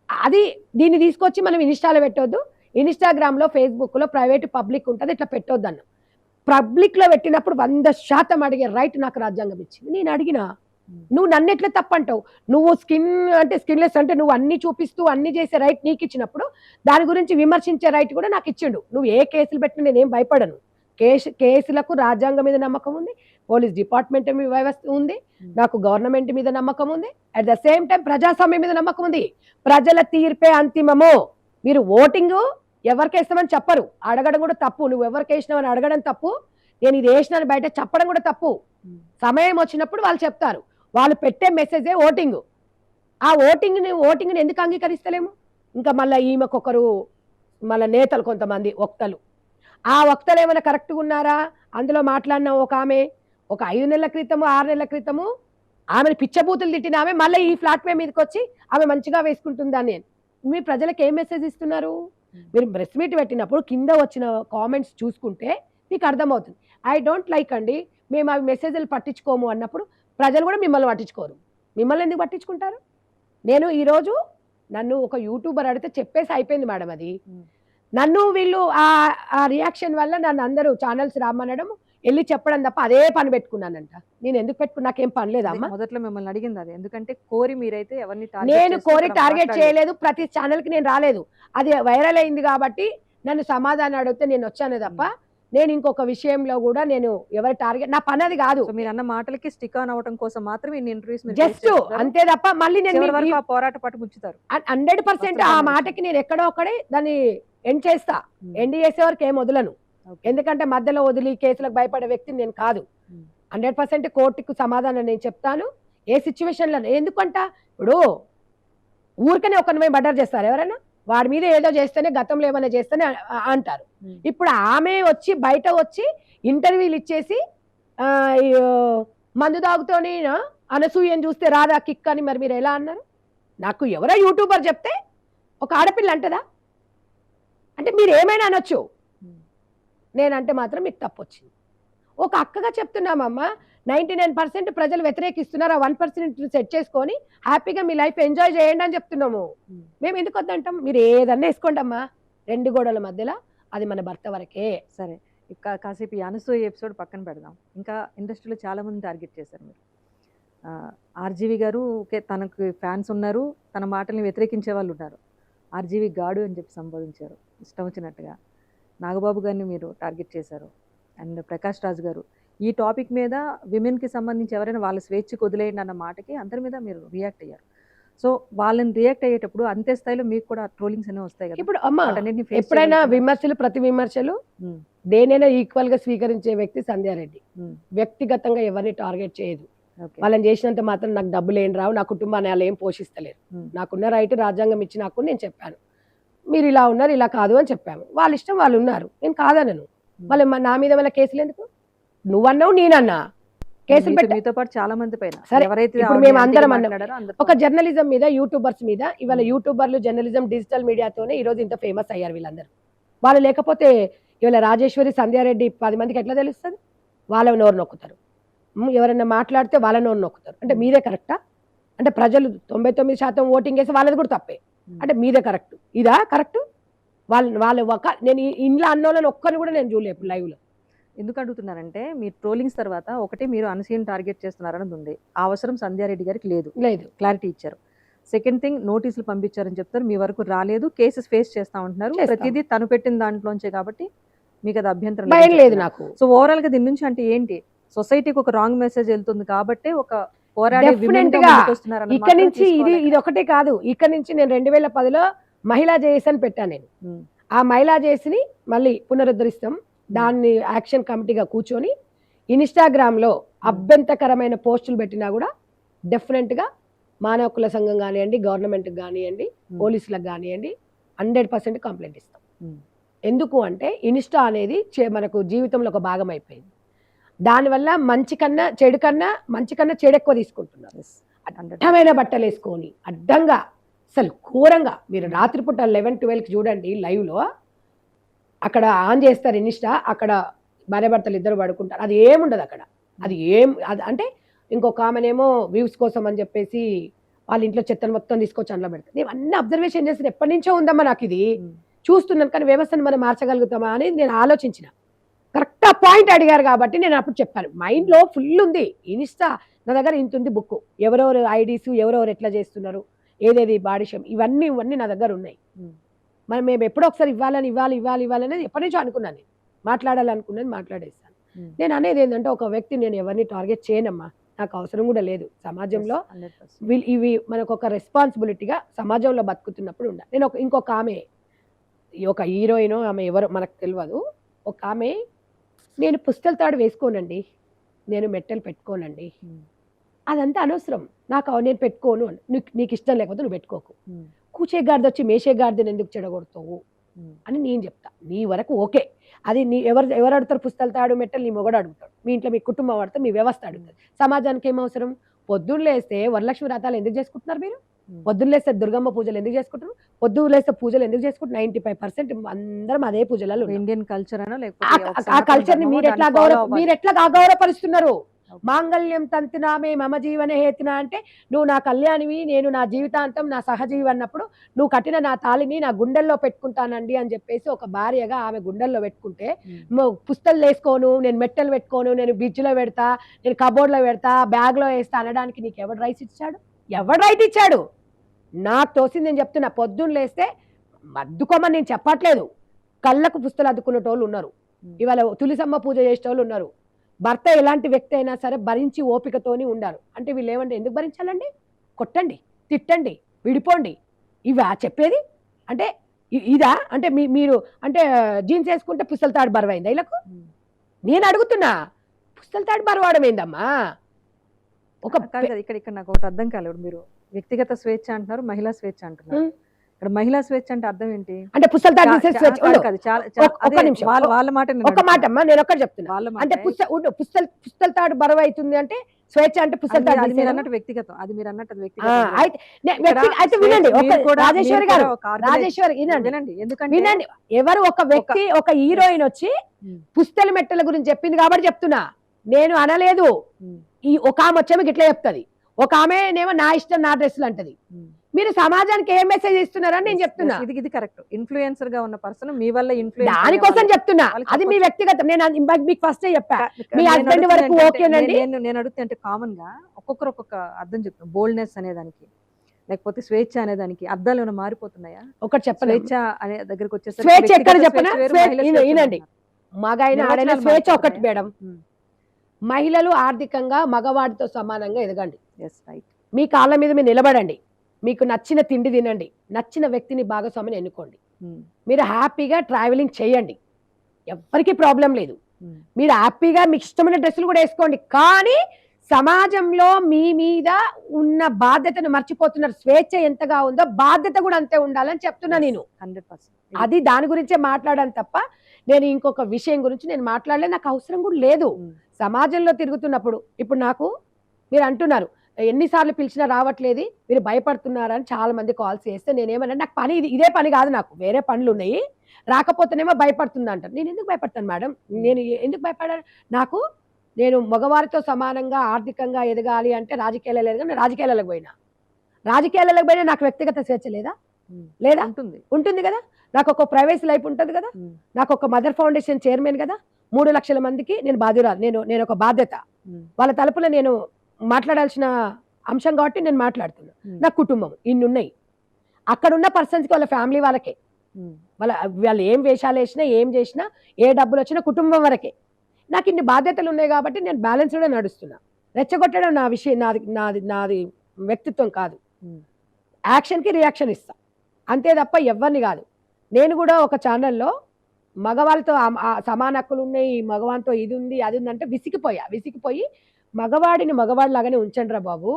అది దీన్ని తీసుకొచ్చి మనం ఇన్స్టాలో పెట్టొద్దు, ఇన్స్టాగ్రామ్లో ఫేస్బుక్లో ప్రైవేట్ పబ్లిక్ ఉంటుంది, ఇట్లా పెట్టొద్దు అన్న. పబ్లిక్లో పెట్టినప్పుడు 100% అడిగే రైట్ నాకు రాజ్యాంగం ఇచ్చింది. నేను అడిగినా, నువ్వు నన్ను ఎట్లా తప్పంటావు? నువ్వు స్కిన్లెస్ అంటే నువ్వు అన్ని చూపిస్తూ అన్ని చేసే రైట్ నీకు ఇచ్చినప్పుడు దాని గురించి విమర్శించే రైట్ కూడా నాకు ఇచ్చిండు. నువ్వు ఏ కేసులు పెట్టినా నేనేం భయపడను. కేసులకు రాజ్యాంగం మీద నమ్మకం ఉంది, పోలీస్ డిపార్ట్మెంట్ వ్యవస్థ ఉంది, నాకు గవర్నమెంట్ మీద నమ్మకం ఉంది, అట్ ద సేమ్ టైం ప్రజాస్వామ్యం మీద నమ్మకం ఉంది. ప్రజల తీర్పే అంతిమము. మీరు ఓటింగ్ ఎవరికి వేస్తామని చెప్పరు, అడగడం కూడా తప్పు. నువ్వు ఎవరికి వేసినావని అడగడం తప్పు, నేను ఇది వేసినాను బయట చెప్పడం కూడా తప్పు. సమయం వచ్చినప్పుడు వాళ్ళు చెప్తారు. వాళ్ళు పెట్టే మెసేజే ఓటింగ్. ఆ ఓటింగ్ని ఎందుకు అంగీకరిస్తలేము? ఇంకా మళ్ళీ ఈమెకొకరు, మళ్ళీ నేతలు కొంతమంది వక్తలు, ఆ వక్తలు ఏమైనా కరెక్ట్గా ఉన్నారా? అందులో మాట్లాడిన ఒక ఆమె ఒక 5 నెలల క్రితము 6 నెలల క్రితము ఆమెను పిచ్చబూతులు తిట్టిన ఆమె మళ్ళీ ఈ ప్లాట్ఫామ్ మీదకి వచ్చి ఆమె మంచిగా వేసుకుంటుందని మీ ప్రజలకు ఏం మెసేజ్ ఇస్తున్నారు? మీరు ప్రెస్ మీట్ పెట్టినప్పుడు కింద వచ్చిన కామెంట్స్ చూసుకుంటే మీకు అర్థమవుతుంది. ఐ డోంట్ లైక్ అండి, మేము అవి మెసేజ్లు పట్టించుకోము అన్నప్పుడు ప్రజలు కూడా మిమ్మల్ని పట్టించుకోరు. మిమ్మల్ని ఎందుకు పట్టించుకుంటారు? నేను ఈరోజు నన్ను ఒక యూట్యూబర్ అడిగితే చెప్పేసి అయిపోయింది మేడం. అది నన్ను వీళ్ళు ఆ రియాక్షన్ వల్ల నన్ను అందరూ ఛానల్స్ రామనడం, వెళ్ళి చెప్పడం తప్ప అదే పని పెట్టుకున్నానంట. నేను ఎందుకు పెట్టుకున్నా? నాకేం పని లేదా అమ్మా? మొదట్లో మిమ్మల్ని అడిగింది అది, ఎందుకంటే కోరి మీరైతే ఎవరిని నేను కోరి టార్గెట్ చేయలేదు, ప్రతి ఛానల్కి నేను రాలేదు, అది వైరల్ అయింది కాబట్టి నన్ను సమాధానం అడిగితే నేను వచ్చాను తప్ప నేను ఇంకొక విషయంలో కూడా నేను ఎవరి టార్గెట్, నా పని అది కాదు. మీరు అన్న మాటలకి స్టిక్ ఆన్ అవడం కోసం మాత్రమే ఇన్ని ఇంటర్వ్యూస్ జస్ట్ అంతే తప్ప మళ్ళీ నేను పోరాట పట్టు ముంచుతారు 100%. ఆ మాటకి నేను ఎక్కడో ఒకడే దాన్ని ఎండ్ చేస్తా, ఎండ్ చేసే వరకు ఏం వదలను. ఎందుకంటే మధ్యలో వదిలి కేసులకు భయపడే వ్యక్తిని నేను కాదు. 100% కోర్టుకు సమాధానం నేను చెప్తాను ఏ సిచ్యువేషన్లో. ఎందుకంట ఇప్పుడు ఊరికనే ఒకరిని మర్డర్ చేస్తారు ఎవరైనా, వాడి మీద ఏదో చేస్తేనే, గతంలో ఏమైనా చేస్తేనే అంటారు. ఇప్పుడు ఆమె వచ్చి బయట వచ్చి ఇంటర్వ్యూలు ఇచ్చేసి మందు తాగుతోని అనసూయని చూస్తే రాదా కిక్ అని మరి మీరు ఎలా అన్నారు? నాకు ఎవరో యూట్యూబర్ చెప్తే ఒక ఆడపిల్ల అంటదా? అంటే మీరు ఏమైనా అనొచ్చు, నేనంటే మాత్రం మీకు తప్పు వచ్చింది. ఒక అక్కగా చెప్తున్నామమ్మా, 99% ప్రజలు వ్యతిరేకిస్తున్నారు, ఆ 1% సెట్ చేసుకొని హ్యాపీగా మీ లైఫ్ ఎంజాయ్ చేయండి అని చెప్తున్నాము. మేము ఎందుకు వద్దంటాం? మీరు ఏదన్నా వేసుకోండి అమ్మా, 2 గోడల మధ్యలో, అది మన భర్త వరకే. సరే, కాసేపు ఈ అనసూయ ఎపిసోడ్ పక్కన పెడదాం. ఇంకా ఇండస్ట్రీలో చాలా మంది టార్గెట్ చేశారు మీరు. ఆర్జీవి గారు తనకు ఫ్యాన్స్ ఉన్నారు, తన మాటల్ని వ్యతిరేకించే వాళ్ళు ఉన్నారు. ఆర్జీవి గాడు అని చెప్పి సంబోధించారు ఇష్టం వచ్చినట్టుగా. నాగబాబు గారిని మీరు టార్గెట్ చేశారు, అండ్ ప్రకాష్ రాజ్ గారు. ఈ టాపిక్ మీద విమెన్కి సంబంధించి ఎవరైనా వాళ్ళ స్వేచ్ఛకు వదిలేయండి అన్న మాటకి అందరి మీద మీరు రియాక్ట్ అయ్యారు. సో వాళ్ళని రియాక్ట్ అయ్యేటప్పుడు అంతే స్థాయిలో మీకు కూడా ట్రోలింగ్స్ అనేవి వస్తాయి కదా. ఇప్పుడు అమ్మ ఎప్పుడైనా విమర్శలు, ప్రతి విమర్శలు దేనైనా ఈక్వల్ గా స్వీకరించే వ్యక్తి సంధ్యారెడ్డి. వ్యక్తిగతంగా ఎవరిని టార్గెట్ చేయదు. వాళ్ళని చేసినంత మాత్రం నాకు డబ్బులు ఏం రావు, నా కుటుంబాన్ని వాళ్ళు ఏం పోషిస్తలేరు, నాకున్న రైట్ రాజ్యాంగం ఇచ్చి నాకు, నేను చెప్పాను మీరు ఇలా ఉన్నారు ఇలా కాదు అని చెప్పాము. వాళ్ళ ఇష్టం వాళ్ళు ఉన్నారు, నేను కాదనను. వాళ్ళు నా మీద వాళ్ళ కేసులు ఎందుకు? నువ్వన్నావు నేనన్నా, కేసులు మీతో పాటు చాలా మంది పైన. సరే, ఇప్పుడు మేము అందరం అన్నాం ఒక జర్నలిజం మీద, యూట్యూబర్స్ మీద. ఇవాళ యూట్యూబర్లు, జర్నలిజం, డిజిటల్ మీడియాతోనే ఈ రోజు ఇంత ఫేమస్ అయ్యారు వీళ్ళందరూ. వాళ్ళు లేకపోతే ఇవాళ రాజేశ్వరి, సంధ్యారెడ్డి 10 మందికి ఎట్లా తెలుస్తుంది? వాళ్ళ నోరు నొక్కుతారు. ఎవరైనా మాట్లాడితే వాళ్ళని నొక్కుతారు. అంటే మీరే కరెక్టా? అంటే ప్రజలు 99% ఓటింగ్ వేసి వాళ్ళది కూడా తప్పే. అంటే మీదే కరెక్ట్. ఇదా కరెక్ట్? వాళ్ళు నేను ఇంట్లో అన్నోళ్ళని ఒక్కరిని కూడా నేను చూడలేదు లైవ్లో. ఎందుకు అడుగుతున్నారంటే మీరు ట్రోలింగ్స్ తర్వాత ఒకటి మీరు అన్సీన్ టార్గెట్ చేస్తున్నారన్నది ఉంది. ఆ అవసరం సంధ్యారెడ్డి గారికి లేదు. క్లారిటీ ఇచ్చారు. సెకండ్ థింగ్ నోటీసులు పంపించారని చెప్తారు, మీ వరకు రాలేదు, కేసెస్ ఫేస్ చేస్తా ఉంటున్నారు. ప్రతిదీ తను పెట్టిన దాంట్లోంచే కాబట్టి మీకు అది అభ్యంతరం లేదు నాకు. సో ఓవరాల్ గా దీని నుంచి అంటే ఏంటి, సొసైటీకి ఒక రాంగ్ మెసేజ్ వెళ్తుంది కాబట్టి ఒక పోరాడే ఇక్కడ నుంచి ఇది ఒకటే కాదు. ఇక్కడ నుంచి నేను 2010లో మహిళా జేఏసీ అని పెట్టాను నేను. ఆ మహిళా జేఏసీని మళ్ళీ పునరుద్ధరిస్తాం. దాన్ని యాక్షన్ కమిటీగా కూర్చొని ఇన్స్టాగ్రామ్లో అభ్యంతరకరమైన పోస్టులు పెట్టినా కూడా డెఫినెట్గా మానవ హక్కుల సంఘం కానివ్వండి, గవర్నమెంట్కి కానివ్వండి, పోలీసులకు కానివ్వండి 100% కంప్లైంట్ ఇస్తాం. ఎందుకు అంటే ఇన్స్టా అనేది మనకు జీవితంలో ఒక భాగం అయిపోయింది. దానివల్ల మంచి కన్నా చెడు ఎక్కువ తీసుకుంటున్నారు. అడ్డమైన బట్టలు వేసుకొని అడ్డంగా అసలు ఘోరంగా మీరు రాత్రిపూట 11-12కి చూడండి లైవ్లో, అక్కడ ఆన్ చేస్తారు ఇన్స్టా, అక్కడ భార్యాభర్తలు ఇద్దరు పడుకుంటారు. అది ఏముండదు అక్కడ. అది అంటే ఇంకొక ఆమెనేమో వ్యూస్ కోసం అని చెప్పేసి వాళ్ళ ఇంట్లో చెత్తను మొత్తం తీసుకొచ్చి అందులో పెడతారు. నేను అన్ని అబ్జర్వేషన్ చేసిన ఎప్పటి నుంచో ఉందమ్మా నాకు ఇది చూస్తున్నాను. కానీ వ్యవస్థను మనం మార్చగలుగుతామా అనేది నేను ఆలోచించిన. కరెక్ట్ ఆ పాయింట్ అడిగారు కాబట్టి నేను అప్పుడు చెప్పాను. మైండ్లో ఫుల్ ఉంది ఇన్స్టా, నా దగ్గర ఇంత ఉంది బుక్, ఎవరెవరు ఐడీస్, ఎవరెవరు ఎట్లా చేస్తున్నారు, ఏదేది బాడీ షేమ్, ఇవన్నీ నా దగ్గర ఉన్నాయి. మరి మేము ఎప్పుడో ఒకసారి ఇవ్వాలనేది ఎప్పటి నుంచో అనుకున్నాను. మాట్లాడాలనుకున్నది మాట్లాడేస్తాను. నేను అనేది ఏంటంటే ఒక వ్యక్తి నేను ఎవరిని టార్గెట్ చేయనమ్మా, నాకు అవసరం కూడా లేదు. సమాజంలో ఇవి మనకు ఒక రెస్పాన్సిబిలిటీగా సమాజంలో బతుకుతున్నప్పుడు ఉండాలి. నేను ఇంకొక ఆమె, ఒక హీరోయిన్, ఆమె ఎవరో మనకు తెలియదు, ఒక ఆమె నేను పుస్తల తాడు వేసుకోనండి, నేను మెట్టెలు పెట్టుకోనండి, అదంతా అనవసరం, నేను పెట్టుకోను, నీకు ఇష్టం లేకపోతే నువ్వు పెట్టుకోకు, కూచే గాడిద వచ్చి మేషే గాడిదని ఎందుకు చెడగొడతావు అని నేను చెప్తా. నీ వరకు ఓకే, అది ఎవరు అడుగుతారు పుస్తల తాడు మెట్టలు, నీ మొగడు అడుగుతాడు, మీ ఇంట్లో మీ కుటుంబం అడుగుతారు, మీ వ్యవస్థ అడుగుతుంది. సమాజానికి ఏం అవసరం? పొద్దున్న లేస్తే వరలక్ష్మి వ్రతాలు ఎందుకు చేసుకుంటున్నారు మీరు? పొద్దున్న లేస్తే దుర్గమ్మ పూజలు ఎందుకు చేసుకుంటారు? పొద్దున్న లేస్తే పూజలు ఎందుకు చేసుకుంటారు? 95% అందరం అదే పూజలలో. ఇండియన్ కల్చర్ ఆ కల్చర్ ని మీరు ఎట్లా అగౌరవపరుస్తున్నారు? మాంగళ్యం తంతునామే మమ జీవన హేతున అంటే నువ్వు నా కళ్యాణివి, నేను నా జీవితాంతం నా సహజీవి అన్నప్పుడు నువ్వు కట్టిన నా తాళిని నా గుండెల్లో పెట్టుకుంటానండి అని చెప్పేసి ఒక భార్యగా ఆమె గుండెల్లో పెట్టుకుంటే, పుస్తలు వేసుకోను, నేను మెట్టలు పెట్టుకోను, నేను బ్రిడ్జ్లో పెడతా, నేను కబోర్డ్లో పెడతా, బ్యాగ్లో వేస్తా అనడానికి నీకు ఎవడు రైట్ ఇచ్చాడు? ఎవడు రైట్ ఇచ్చాడు? నాకు తోసింది నేను చెప్తున్నా. పొద్దున్న లేస్తే అద్దుకోమని నేను చెప్పట్లేదు, కళ్ళకు పుస్తలు అద్దుకునేటోళ్ళు ఉన్నారు, ఇవాళ తులిసమ్మ పూజ చేసేటోళ్ళు ఉన్నారు. భర్త ఎలాంటి వ్యక్తి అయినా సరే భరించి ఓపికతోని ఉండాలి. అంటే వీళ్ళు ఏమంటే ఎందుకు భరించాలండి? కొట్టండి, తిట్టండి, విడిపోండి, ఇవా చెప్పేది? అంటే ఇదా? అంటే మీరు అంటే జీన్స్ వేసుకుంటే పుస్తల తాడు బరువైందా వీళ్ళకు? నేను అడుగుతున్నా, పుస్తల తాడు బరువాడం ఏందమ్మా? ఇక్కడ నాకు ఒకటి అర్థం కాలేదు. మీరు వ్యక్తిగత స్వేచ్ఛ అంటున్నారు, మహిళా స్వేచ్ఛ అంటున్నారు. ఇక్కడ మహిళా స్వేచ్ఛ అంటే అర్థం ఏంటి? అంటే పుస్తల తాడు స్వేచ్ఛ వాళ్ళ మాట. ఒక మాట అమ్మా, నేను ఒక్కటి చెప్తున్నా. అంటే పుస్తల తాడు బరువు అవుతుంది అంటే స్వేచ్ఛ అంటే పుస్తల తాడు మీరు అన్నట్టు వ్యక్తిగతం, అది మీరు అన్నట్టు అయితే వినండి రాజేశ్వరి గారు, రాజేశ్వరి వినండి, ఎందుకంటే వినండి, ఎవరు ఒక వ్యక్తి ఒక హీరోయిన్ వచ్చి పుస్తల మెట్టల గురించి చెప్పింది కాబట్టి చెప్తున్నా, నేను అనలేదు. ఈ ఒక ఆమె వచ్చే మీకు ఇట్లా చెప్తుంది, ఒక ఆమెనేమో నా ఇష్టం నా డ్రెస్సులు అంటది. మీరు సమాజానికి ఏం మెసేజ్ ఇస్తున్నారని నేను చెప్తున్నా. ఇది కరెక్ట్. ఇన్ఫ్లుయెన్సర్ గా ఉన్న పర్సన్ మీ వల్ల దానికోసం చెప్తున్నా, అది మీ వ్యక్తిగతం. నేను మీకు ఫస్ట్ చెప్పా, మీ హస్బెండ్ వరకు ఓకేనండి. నేను అడుగుతా అంటే కామన్ గా ఒక్కొక్కరు ఒక్కొక్క అర్థం చెప్తాను. బోల్డ్నెస్ అనేదానికి లేకపోతే స్వేచ్ఛ అనేదానికి అర్థాలు ఏమైనా మారిపోతున్నాయా? ఒకటి చెప్పండి, స్వేచ్ఛ అనే దగ్గరకు వచ్చేసరికి స్వేచ్ఛ ఎక్కడ చెప్పనా? వినండి, మగాయన ఆడైన స్వేచ్ఛ ఒకటి మేడం. మహిళలు ఆర్థికంగా మగవాడితో సమానంగా ఎదగండి. మీ కాళ్ళ మీద మీరు నిలబడండి, మీకు నచ్చిన తిండి తినండి, నచ్చిన వ్యక్తిని భాగస్వామిని ఎన్నుకోండి, మీరు హ్యాపీగా ట్రావెలింగ్ చేయండి, ఎవరికి ప్రాబ్లం లేదు. మీరు హ్యాపీగా మీకు ఇష్టమైన డ్రెస్సులు కూడా వేసుకోండి. కానీ సమాజంలో మీ మీద ఉన్న బాధ్యతను మర్చిపోతున్నారు. స్వేచ్ఛ ఎంతగా ఉందో బాధ్యత కూడా అంతే ఉండాలని చెప్తున్నా నేను. 100%. అది దాని గురించే మాట్లాడాను తప్ప నేను ఇంకొక విషయం గురించి నేను మాట్లాడలేదు, నాకు అవసరం కూడా లేదు. సమాజంలో తిరుగుతున్నప్పుడు ఇప్పుడు నాకు మీరు అంటున్నారు ఎన్నిసార్లు పిలిచినా రావట్లేదు, మీరు భయపడుతున్నారని చాలా మంది కాల్స్ చేస్తే నేనేమన్నా, నాకు పని ఇదే పని కాదు, నాకు వేరే పనులు ఉన్నాయి, రాకపోతేనేమో భయపడుతుంది అంటారు. నేను ఎందుకు భయపడతాను మేడం? నేను ఎందుకు భయపడాను? నేను మగవారితో సమానంగా ఆర్థికంగా ఎదగాలి అంటే రాజకీయాలు ఎదగాలి, నేను రాజకీయాలకు పోయినా నాకు వ్యక్తిగత స్వేచ్ఛ లేదా? లేదా? ఉంటుంది కదా. నాకు ఒక ప్రైవేట్ లైఫ్ ఉంటుంది కదా. నాకు ఒక మదర్ ఫౌండేషన్ చైర్మన్ కదా. 3 లక్షల మందికి నేను బాధ్యురాలు, నేను ఒక బాధ్యత. వాళ్ళ తలుపులో నేను మాట్లాడాల్సిన అంశం కాబట్టి నేను మాట్లాడుతున్నా. నా కుటుంబం ఇన్ని ఉన్నాయి. అక్కడ ఉన్న పర్సన్స్కి వాళ్ళ ఫ్యామిలీ వాళ్ళకే, వాళ్ళు ఏం వేషాలు వేసినా ఏం చేసినా ఏ డబ్బులు వచ్చినా కుటుంబం వరకే. నాకు ఇన్ని బాధ్యతలు ఉన్నాయి కాబట్టి నేను బ్యాలెన్స్డ్గా నడుస్తున్నా. రెచ్చగొట్టడం నా విషయం, నాది వ్యక్తిత్వం కాదు. యాక్షన్కి రియాక్షన్ ఇస్తా అంతే తప్ప ఎవరిని కాదు. నేను కూడా ఒక ఛానల్లో మగవాళ్ళతో సమాన హక్కులు ఉన్నాయి, మగవాళ్ళతో ఇది ఉంది అది ఉంది అంటే విసిగిపోయి మగవాడిని మగవాడిలాగానే ఉంచండి రా బాబు,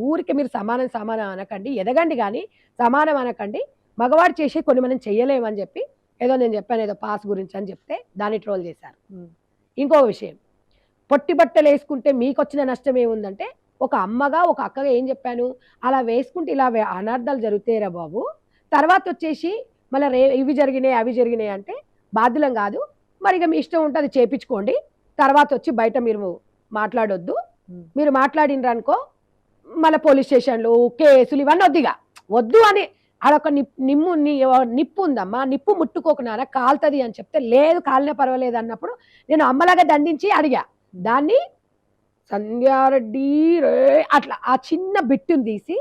ఊరికి మీరు సమానం అనకండి, ఎదగండి కానీ సమానం అనకండి, మగవాడు చేసి కొన్ని మనం చెయ్యలేమని చెప్పి ఏదో నేను చెప్పాను, ఏదో పాస్ గురించి అని చెప్తే దాన్ని ట్రోల్ చేశారు. ఇంకో విషయం, పొట్టి బట్టలు వేసుకుంటే మీకు వచ్చిన నష్టం ఏముందంటే, ఒక అమ్మగా ఒక అక్కగా ఏం చెప్పాను, అలా వేసుకుంటే ఇలా అనర్థాలు జరుగుతాయిరా బాబు, తర్వాత వచ్చేసి మళ్ళీ ఇవి జరిగినాయి అవి జరిగినాయి అంటే బాధ్యులం కాదు, మరి ఇక మీ ఇష్టం ఉంటే అది చేపించుకోండి, తర్వాత వచ్చి బయట మీరు మాట్లాడొద్దు, మీరు మాట్లాడినరు అనుకో మళ్ళీ పోలీస్ స్టేషన్లు కేసులు ఇవన్నీ వద్దు అని ఆడొక నిప్పు ఉందమ్మా, నిప్పు ముట్టుకోకున్నారా కాలుతుంది అని చెప్తే లేదు కాలినా పర్వాలేదు అన్నప్పుడు నేను అమ్మలాగా దండించి అడిగా. దాన్ని సంధ్యారెడ్డి అట్లా ఆ చిన్న బిట్టును తీసి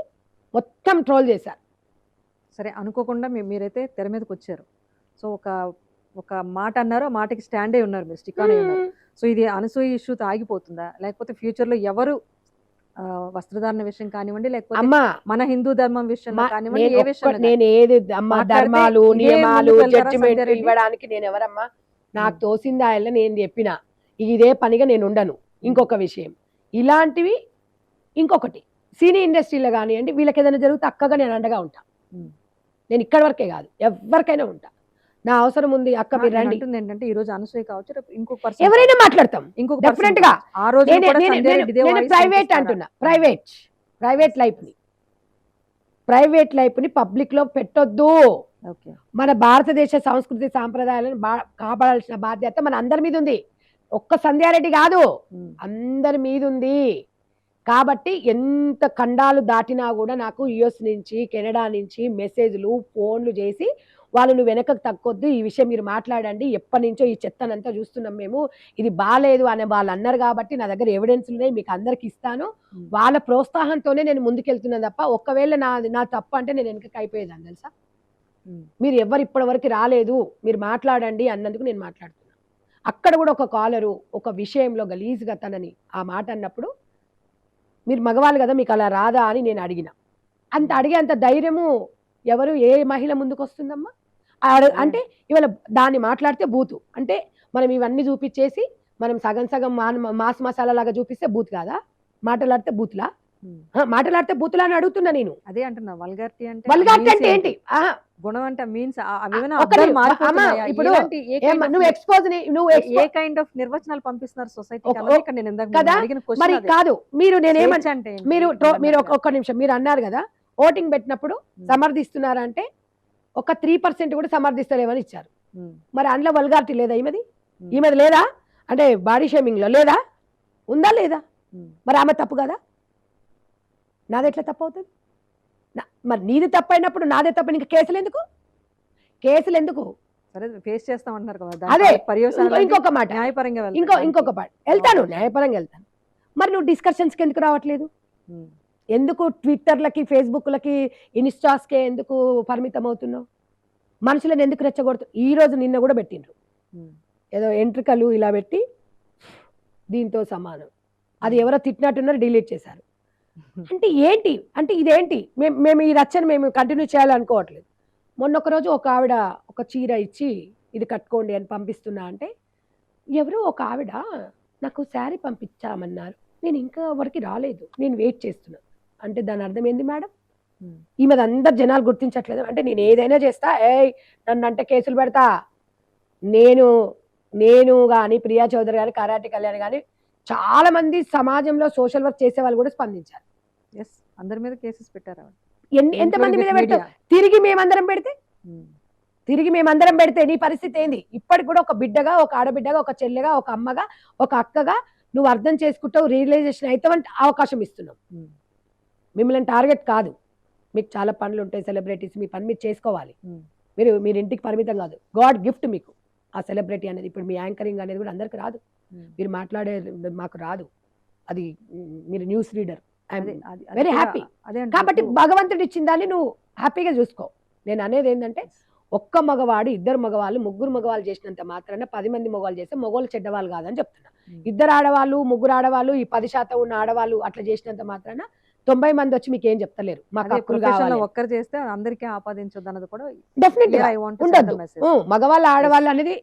మొత్తం ట్రోల్ చేశారు. సరే, అనుకోకుండా మీరైతే తెర మీదకి వచ్చారు. సో ఒక మాట అన్నారు, ఆ మాటకి స్టాండ్ అయి ఉన్నారు, మీరు స్టిక్ ఆన్ అయి ఉన్నారు. సో ఇది అనసూయ ఇష్యూతో ఆగిపోతుందా, లేకపోతే ఫ్యూచర్లో ఎవరు వస్త్రధారణ విషయం కానివ్వండి, లేకపోతే మన హిందూ ధర్మం విషయంలో కానివ్వండి, ఏ విషయం నేను ఏది ధర్మాలు నియమాలు జడ్జిమెంట్ ఇవ్వడానికి నేను ఎవరమ్మా, నాకు తోసింది ఆయన నేను చెప్పిన ఇదే పనిగా నేను ఉండను. ఇంకొక విషయం, ఇలాంటివి ఇంకొకటి సినీ ఇండస్ట్రీలో కానివ్వండి, వీళ్ళకి ఏదైనా జరిగితే అక్కగా నేను అండగా ఉంటా. నేను ఇక్కడ వరకే కాదు, ఎవరికైనా ఉంటా. నా అవసరం ఉంది అక్క మీరు రండి. ఏంటంటే ఈ రోజు అనసూయ కావచ్చు, ఇంకొక పర్సన్ ఎవరైనా మాట్లాడతాం డెఫినెట్ గా. ఆ రోజు ప్రైవేట్ అంటున్నా, ప్రైవేట్ లైఫ్ ని పబ్లిక్ లో పెట్టొద్దు. మన భారతదేశ సంస్కృతి సాంప్రదాయాలను కాపాడాల్సిన బాధ్యత మన అందరి మీద ఉంది. ఒక్క సంధ్యారెడ్డి కాదు, అందరి మీద ఉంది. కాబట్టి ఎంత ఖండాలు దాటినా కూడా నాకు యుఎస్ నుంచి కెనడా నుంచి మెసేజ్లు ఫోన్లు చేసి వాళ్ళు నువ్వు వెనకకు తగ్గొద్దు, ఈ విషయం మీరు మాట్లాడండి, ఎప్పటి నుంచో ఈ చెత్తనంతా చూస్తున్నాం మేము, ఇది బాగాలేదు అని వాళ్ళు అన్నారు కాబట్టి నా దగ్గర ఎవిడెన్స్ ఉన్నాయి, మీకు అందరికి ఇస్తాను. వాళ్ళ ప్రోత్సాహంతోనే నేను ముందుకెళ్తున్నాను తప్ప ఒకవేళ నా తప్పు అంటే నేను వెనకకి అయిపోయేదాన్ని తెలుసా. మీరు ఎవరు ఇప్పటి వరకు రాలేదు, మీరు మాట్లాడండి అన్నందుకు నేను మాట్లాడుతున్నాను. అక్కడ కూడా ఒక కాలరు ఒక విషయంలో గలీజ్గా తనని ఆ మాట అన్నప్పుడు మీరు మగవాళ్ళు కదా మీకు అలా రాదా అని నేను అడిగిన. అడిగే అంత ధైర్యము ఎవరు ఏ మహిళ ముందుకు వస్తుందమ్మా అంటే ఇవాళ దాన్ని మాట్లాడితే బూతు అంటే మనం ఇవన్నీ చూపించేసి మనం సగం మాస్ మసాలా లాగా చూపిస్తే బూత్ కాదా, మాట్లాడితే బూతులా అని అడుగుతున్నా నేను. అదే అంటున్నా, వల్గారిటీ అంటే ఏంటి, గుణం అంటే మీన్స్ ఇప్పుడు నువ్వు ఎక్స్పోజ్ ఏ కైండ్ ఆఫ్ నిర్వచనాలు పంపిస్తున్నారు సొసైటీ కదా. మరి కాదు మీరు నేనేమంటే మీరు ఒక్క నిమిషం, మీరు అన్నారు కదా ఓటింగ్ పెట్టినప్పుడు సమర్థిస్తున్నారా అంటే ఒక 3% కూడా సమర్థిస్తలేమని ఇచ్చారు. మరి అందులో వల్గారిటీ లేదా, ఈమెది లేదా అంటే బాడీ షేమింగ్ లో లేదా, ఉందా లేదా? మరి ఆమె తప్పు కదా, నాది ఎట్లా తప్పు అవుతుంది? మరి నీది తప్పు అయినప్పుడు నాదే తప్పు, ఇంకా కేసులు ఎందుకు? సరే ఫేస్ చేస్తామంటున్నారు కదా. అదే ఇంకొక మాట, ఇంకొక మాట వెళ్తాను, న్యాయపరంగా వెళ్తాను. మరి నువ్వు డిస్కషన్స్కి ఎందుకు రావట్లేదు? ఎందుకు ట్విట్టర్లకి ఫేస్బుక్లకి ఇన్స్టాస్కే ఎందుకు పరిమితం అవుతున్నావు? మనుషులను ఎందుకు రెచ్చగొడుతు? ఈ రోజు నిన్న కూడా పెట్టిండ్రు ఏదో ఎంట్రికలు ఇలా పెట్టి దీంతో సమానం, అది ఎవరో తిట్టినట్టున్నారు, డిలీట్ చేశారు. అంటే ఏంటి అంటే ఇదేంటి? మేము ఈ రచ్చని మేము కంటిన్యూ చేయాలనుకోవట్లేదు. మొన్న ఒక రోజు ఒక ఆవిడ ఒక చీర ఇచ్చి ఇది కట్టుకోండి అని పంపిస్తున్నా అంటే ఎవరో ఒక ఆవిడ నాకు శారీ పంపించామన్నారు, నేను ఇంకా వరకు రాలేదు, నేను వెయిట్ చేస్తున్నా అంటే దాని అర్థం ఏంది మేడం? ఈ మీద అందరు జనాలు గుర్తించట్లేదు అంటే నేను ఏదైనా చేస్తా, నన్ను అంటే కేసులు పెడతా. నేను కానీ ప్రియా చౌదరి కానీ కరాటి కళ్యాణ్ కానీ చాలా మంది సమాజంలో సోషల్ వర్క్ చేసే వాళ్ళు కూడా స్పందించారు. అందరి మీద కేసెస్ పెట్టారు. ఎంతమంది మీద పెడతాం? తిరిగి మేమందరం పెడితే నీ పరిస్థితి ఏంది? ఇప్పటికి కూడా ఒక బిడ్డగా, ఒక ఆడబిడ్డగా, ఒక చెల్లెగా, ఒక అమ్మగా, ఒక అక్కగా నువ్వు అర్థం చేసుకుంటావు, రియలైజేషన్ అవుతావంటే అవకాశం ఇస్తున్నావు. మిమ్మల్ని టార్గెట్ కాదు, మీకు చాలా పనులు ఉంటాయి, సెలబ్రిటీస్ మీ పని మీరు చేసుకోవాలి. మీరు ఇంటికి పరిమితం కాదు, గాడ్ గిఫ్ట్ మీకు ఆ సెలబ్రిటీ అనేది. ఇప్పుడు మీ యాంకరింగ్ అనేది కూడా అందరికి రాదు, మీరు మాట్లాడే మాకు రాదు, అది మీరు న్యూస్ రీడర్, వెరీ హ్యాపీ. కాబట్టి భగవంతుడు ఇచ్చిన దాన్ని నువ్వు హ్యాపీగా చూసుకో. నేను అనేది ఏంటంటే ఒక్క మగవాడు, ఇద్దరు మగవాళ్ళు, ముగ్గురు మగవాళ్ళు చేసినంత మాత్రాన 10 మంది మగవాళ్ళు చేస్తే మగవాళ్ళు చెడ్డవాళ్ళు కాదని చెప్తున్నా. ఇద్దరు ఆడవాళ్ళు, ముగ్గురు ఆడవాళ్ళు, ఈ 10% ఉన్న ఆడవాళ్ళు అట్లా చేసినంత మాత్రాన 90 మంది వచ్చి మీకు ఏం చెప్తలేరు, మాకు హక్కులు కావాలి. ఒక్కరు చేస్తే అందరికీ ఆపాదించొద్దు అన్నది కూడా డెఫినెట్ ఉండదు. మగవాళ్ళు ఆడవాళ్ళు అనేది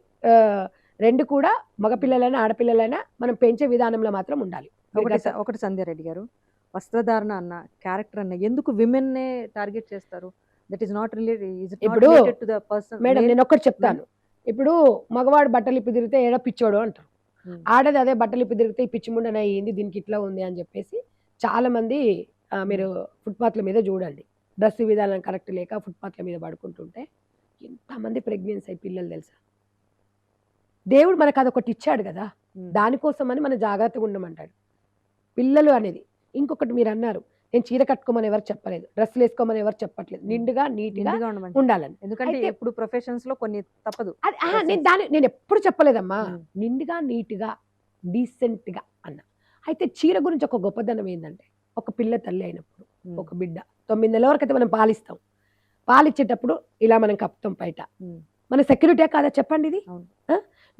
రెండు కూడా, మగపిల్లలైనా ఆడపిల్లలైనా మనం పెంచే విధానంలో మాత్రం ఉండాలి. ఒకటి సంధ్య రెడ్డి గారు, వస్త్రధారణ అన్న క్యారెక్టర్ అన్న ఎందుకు విమెన్ నే టార్గెట్ చేస్తారు? That is not related. ఇప్పుడు మేడం నేను ఒకటి చెప్తాను, ఇప్పుడు మగవాడు బట్టలు ఇప్పి తిరిగితే ఏడో పిచ్చోడు అంటారు, ఆడది అదే బట్టలు ఇప్పి తిరిగితే ఈ పిచ్చిముండన అయ్యింది, దీనికి ఇట్లా ఉంది అని చెప్పేసి చాలా మంది మీరు ఫుట్పాత్ల మీద చూడండి, డ్రెస్ విధానం కరెక్ట్ లేక ఫుట్పాత్ల మీద పడుకుంటుంటే ఎంతమంది ప్రెగ్నెన్సీ అయి పిల్లలు తెలుసా. దేవుడు మనకు అదొకటి ఇచ్చాడు కదా, దానికోసం అని మనం జాగ్రత్తగా ఉండమంటాడు. పిల్లలు అనేది ఇంకొకటి మీరు అన్నారు, నేను చీర కట్టుకోమని ఎవరు చెప్పలేదు, డ్రెస్సులు వేసుకోమని ఎవరు చెప్పట్లేదు, నిండుగా నీట్గా ఉండాలని. ఎందుకంటే ఎప్పుడు ప్రొఫెషన్స్ లో కొన్ని తప్పదు. నేను ఎప్పుడు చెప్పలేదమ్మా, నిండుగా నీట్గా డీసెంట్ గా అన్న. అయితే చీర గురించి ఒక గొప్పదనం ఏంటంటే, ఒక పిల్ల తల్లి అయినప్పుడు, ఒక బిడ్డ 9 నెలల వరకు అయితే మనం పాలిస్తాం, పాలిచ్చేటప్పుడు ఇలా మనం కప్పుతాం బయట, మన సెక్యూరిటీ కాదా చెప్పండి ఇది.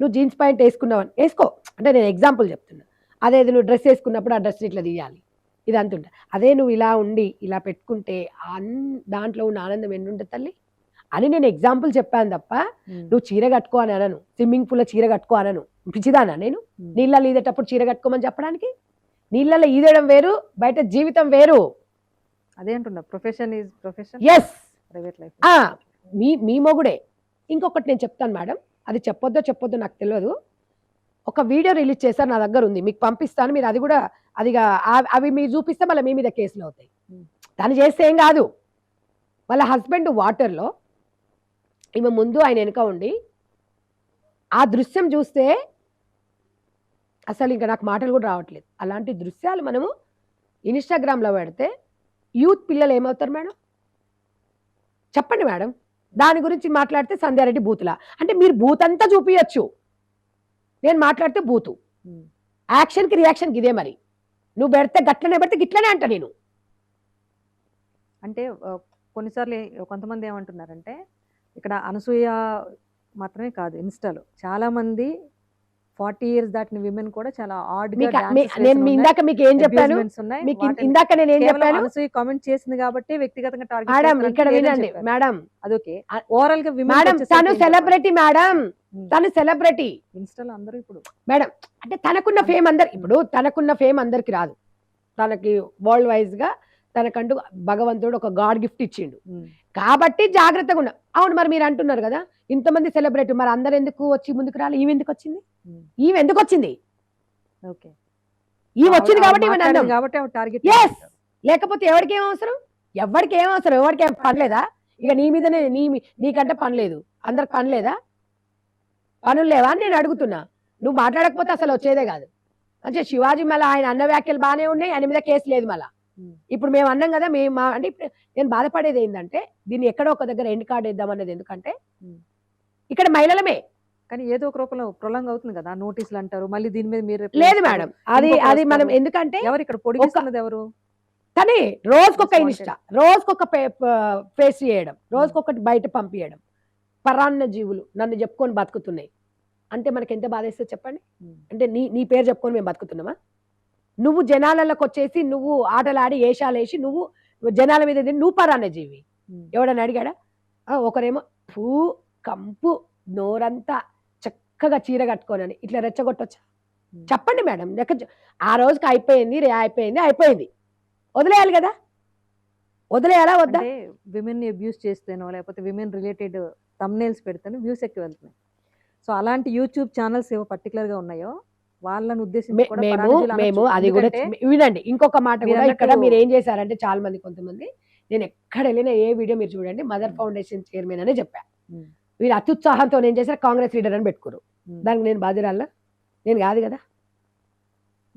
నువ్వు జీన్స్ ప్యాంట్ వేసుకున్నావని వేసుకో అంటే నేను ఎగ్జాంపుల్ చెప్తున్నా, అదే నువ్వు డ్రెస్ వేసుకున్నప్పుడు ఆ డ్రెస్ ఇట్లా తీయాలి, ఇది అంతుంటా. అదే నువ్వు ఇలా ఉండి ఇలా పెట్టుకుంటే దాంట్లో ఉన్న ఆనందం ఎన్నుంటుంది తల్లి అని నేను ఎగ్జాంపుల్ చెప్పాను తప్ప, నువ్వు చీర కట్టుకో అని అనను, స్విమ్మింగ్ పూల్ లో చీర కట్టుకో అనను. పిచ్చిదానా నేను నీళ్ళలో ఈదేటప్పుడు చీర కట్టుకోమని చెప్పడానికి? నీళ్ళలో ఈదడం వేరు, బయట జీవితం వేరు. అదే అంటున్నా, profession is profession. Yes, private life మీ మొగుడే. ఇంకొకటి నేను చెప్తాను మేడం, అది చెప్పొద్దో నాకు తెలియదు. ఒక వీడియో రిలీజ్ చేశారు, నా దగ్గర ఉంది, మీకు పంపిస్తాను, మీరు అది కూడా అవి మీరు చూపిస్తే మళ్ళీ మీ మీద కేసులు అవుతాయి. దాన్ని చేస్తే ఏం కాదు. వాళ్ళ హస్బెండ్ వాటర్లో, ఈమె ముందు ఆయన వెనుక ఉండి, ఆ దృశ్యం చూస్తే అసలు ఇంకా నాకు మాటలు కూడా రావట్లేదు. అలాంటి దృశ్యాలు మనము ఇన్స్టాగ్రామ్లో పెడితే యూత్ పిల్లలు ఏమవుతారు మేడం చెప్పండి మేడం. దాని గురించి మాట్లాడితే సంధ్యారెడ్డి బూతులా అంటే, మీరు బూత్ అంతా చూపించచ్చు, నేను మాట్లాడితే బూతు. యాక్షన్కి రియాక్షన్కి ఇదే మరి. నువ్వు పెడితే గట్లనే పెడితే గిట్లనే అంట నేను. అంటే కొన్నిసార్లు కొంతమంది ఏమంటున్నారంటే, ఇక్కడ అనసూయ మాత్రమే కాదు, ఇన్స్టాలో చాలా మంది 40 years దాటిన విమెన్ కూడా చాలా నేను ఇందాక మీకు ఏం చెప్పాను, ఇందాక నేను ఏం చెప్పాను, అనసూయ కామెంట్ చేసింది కాబట్టి వ్యక్తిగతంగా టార్గెట్. ఇక్కడ వినండి మేడం, అదొకే ఓవరాల్ గా మేడం తను సెలబ్రిటీ మేడం, తను సెలబ్రిటీ ఇన్స్టాలో అందరూ ఇప్పుడు మేడం. అంటే తనకున్న ఫేమ్ ఇప్పుడు తనకున్న ఫేమ్ అందరికి రాదు, తనకి వరల్డ్ వైజ్ గా తనకంటూ భగవంతుడు ఒక గాడ్ గిఫ్ట్ ఇచ్చిండు కాబట్టి జాగ్రత్తగా ఉన్నా. అవును, మరి మీరు అంటున్నారు కదా ఇంతమంది సెలబ్రిటీ, మరి అందరు ఎందుకు వచ్చి ముందుకు రాలి, ఈమె ఎందుకు వచ్చింది, ఈమె ఎందుకు వచ్చింది, ఈ వచ్చింది కాబట్టి లేకపోతే ఎవరికి ఏం అవసరం, ఎవరికి ఏం అవసరం, ఎవరికి ఏం పనిలేదా? ఇక నీ మీదనే నీకంటే పని లేదు, అందరికి పని లేదా, పనులు లేవా అని నేను అడుగుతున్నా. నువ్వు మాట్లాడకపోతే అసలు వచ్చేదే కాదు. అంటే శివాజీ మళ్ళీ ఆయన అన్న వ్యాఖ్యలు బాగానే ఉన్నాయి, ఆయన మీద కేసు లేదు. మళ్ళా ఇప్పుడు మేము అన్నాం కదా, అంటే నేను బాధపడేది ఏంటంటే, దీన్ని ఎక్కడో ఒక దగ్గర ఎండ్ కార్డ్ వేద్దామన్నది. ఎందుకంటే ఇక్కడ మహిళలమే, కానీ ఏదో ఒక రూపంలో ప్రొలాంగ్ అవుతుంది కదా, నోటీసులు అంటారు, మళ్ళీ దీని మీద మీరు లేదు మేడం. అది మనం ఎందుకంటే ఎవరు ఇక్కడ పొడిగిస్తున్నది ఎవరు, తనే రోజుకొక ఇన్స్టా, రోజుకొక ఫేస్ చేయడం, రోజుకొకటి బయట పంపించడం. పరాన్న జీవులు నన్ను చెప్పుకొని బతుకుతున్నాయి అంటే మనకి ఎంత బాధేస్తే చెప్పండి. అంటే నీ పేరు చెప్పుకొని మేము బతుకుతున్నామా? నువ్వు జనాలలోకి వచ్చేసి నువ్వు ఆటలాడి ఏషాలేసి నువ్వు జనాల మీద నువ్వు పరాన్న జీవి. ఎవడని అడిగాడా? ఒకరేమో పూ కంపు నోరంతా చక్కగా చీర కట్టుకోనని ఇట్లా రెచ్చగొట్టొచ్చా చెప్పండి మేడం. ఆ రోజుకి అయిపోయింది, వదిలేయాలి కదా, వదిలేయాలా వద్దా? విమెన్ ని అబ్యూస్ చేస్తేనో లేకపోతే విమెన్ రిలేటెడ్ థంబ్నెయిల్స్ పెడితేనో వ్యూస్ ఎక్కువ వెళ్తున్నాయి. సో అలాంటి యూట్యూబ్ ఛానల్స్ ఏవో పర్టికులర్ గా ఉన్నాయో వాళ్ళని ఉద్దేశించి మేము అది కూడా వినండి. ఇంకొక మాట కూడా ఇక్కడ మీరు ఏం చేశారంటే, చాలా మంది కొంతమంది, నేను ఎక్కడ వెళ్ళినా ఏ వీడియో మీరు చూడండి, మదర్ ఫౌండేషన్ చైర్మన్ అనే చెప్పా. వీళ్ళు అత్యుత్సాహంతో నేను చేశారు కాంగ్రెస్ లీడర్ అని పెట్టుకోరు. దానికి నేను బాధ్యురాలా? నేను కాదు కదా.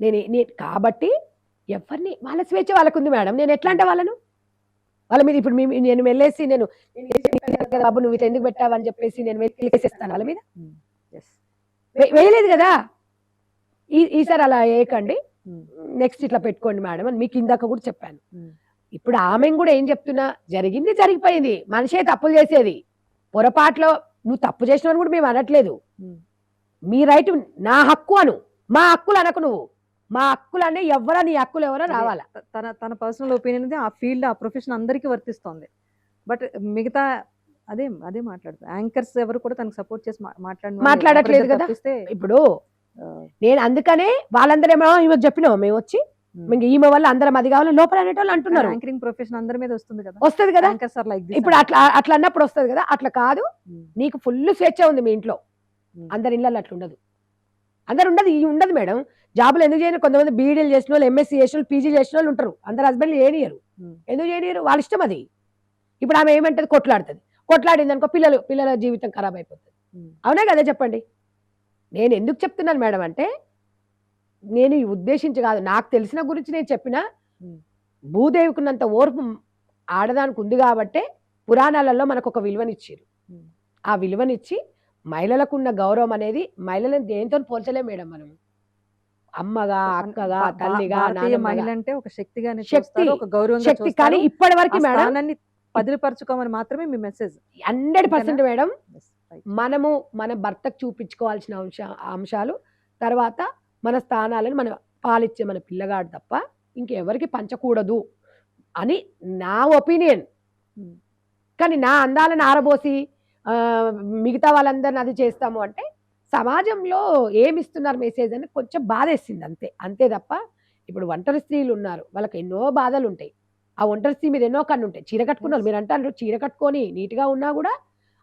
నేను కాబట్టి ఎవరిని వాళ్ళ స్వేచ్ఛ వాళ్ళకు ఉంది మేడం. నేను ఎట్లా అంటే వాళ్ళ మీద ఇప్పుడు నేను వెళ్ళేసి నేను బాబు నువ్వు ఇట్లా ఎందుకు పెట్టావు అని చెప్పేసి నేను వేసేస్తాను వాళ్ళ మీద. వేయలేదు కదా. ఈసారి అలా వేయకండి, నెక్స్ట్ ఇట్లా పెట్టుకోండి మేడం అని మీకు ఇందాక కూడా చెప్పాను. ఇప్పుడు ఆమె కూడా ఏం చెప్తున్నా, జరిగింది జరిగిపోయింది, మనిషే తప్పులు చేసేది. పొరపాట్లో నువ్వు తప్పు చేసినావు కూడా మేము అనట్లేదు. మీ రైట్, నా హక్కు అను, మా హక్కులు అనకు. నువ్వు మా హక్కులు అనే ఎవరో నీ హక్కులు ఎవరో రావాలా. తన పర్సనల్ ఒపీనియన్ ఆ ఫీల్డ్ ఆ ప్రొఫెషన్ అందరికీ వర్తిస్తుంది. బట్ మిగతా అదే మాట్లాడుతుంది. యాంకర్స్ ఎవరు కూడా తనకు సపోర్ట్ చేసి మాట్లాడట్లేదు కదా. ఇప్పుడు నేను అందుకనే వాళ్ళందరేమో ఈమెకు చెప్పినావు, మేము వచ్చి ఈమె వల్ల అందరం అది కావాలి లోపల అనేటోళ్ళు అంటున్నారు. యాంకరింగ్ ప్రొఫెషన్ అందరి మీద వస్తుంది కదా. ఇప్పుడు అట్లా అన్నప్పుడు వస్తుంది కదా. అట్లా కాదు, నీకు ఫుల్ స్వేచ్ఛ ఉంది మీ ఇంట్లో. అందరి ఇళ్ళల్లో అట్లా ఉండదు, అందరు ఉండదు మేడం. జాబులు ఎందుకు చేయరు? కొంతమంది బీఈడీలు చేసిన వాళ్ళు, ఎంఎస్సీ చేసిన వాళ్ళు, పీజీ చేసిన వాళ్ళు ఉంటారు. అందరు హస్బెండ్లు ఏనియరు. ఎందుకు చేయనియరు? వాళ్ళ ఇష్టం అది. ఇప్పుడు ఆమె ఏమంటది, కొట్లాడింది అనుకో పిల్లల జీవితం ఖరాబ్ అయిపోతుంది. అవునా కదా చెప్పండి. నేను ఎందుకు చెప్తున్నాను మేడం అంటే, నేను ఉద్దేశించి కాదు, నాకు తెలిసిన గురించి నేను చెప్పిన. భూదేవికున్నంత ఓర్పు ఆడదానికి ఉంది కాబట్టే పురాణాలలో మనకు ఒక విలువనిచ్చారు. ఆ విలువనిచ్చి మహిళలకు ఉన్న గౌరవం అనేది మహిళలను దేంతో పోల్చలేం మేడం. మనం అమ్మగా, అక్కగా, తల్లిగా, మహిళ అంటే ఒక శక్తిగా, శక్తి. కానీ ఇప్పటి వరకు మేడం పదిలిపరచుకోమని మాత్రమే మీ మెసేజ్. 100% మేడం. మనము మన భర్తకు చూపించుకోవాల్సిన అంశాలు, తర్వాత మన స్థానాలను మనం పాలిచ్చే మన పిల్లగాడు తప్ప ఇంకెవరికి పంచకూడదు అని నా ఒపీనియన్. కానీ నా అందాలను ఆరబోసి మిగతా వాళ్ళందరిని అది చేస్తాము అంటే సమాజంలో ఏమిస్తున్నారు మెసేజ్ అని కొంచెం బాధేసింది, అంతే తప్ప. ఇప్పుడు ఒంటరి స్త్రీలు ఉన్నారు, వాళ్ళకి ఎన్నో బాధలు ఉంటాయి. ఆ ఒంటరి స్త్రీ మీద ఎన్నో కన్ను ఉంటాయి. చీర కట్టుకున్నారు, మీరు అంటారు చీర కట్టుకొని నీట్గా ఉన్నా కూడా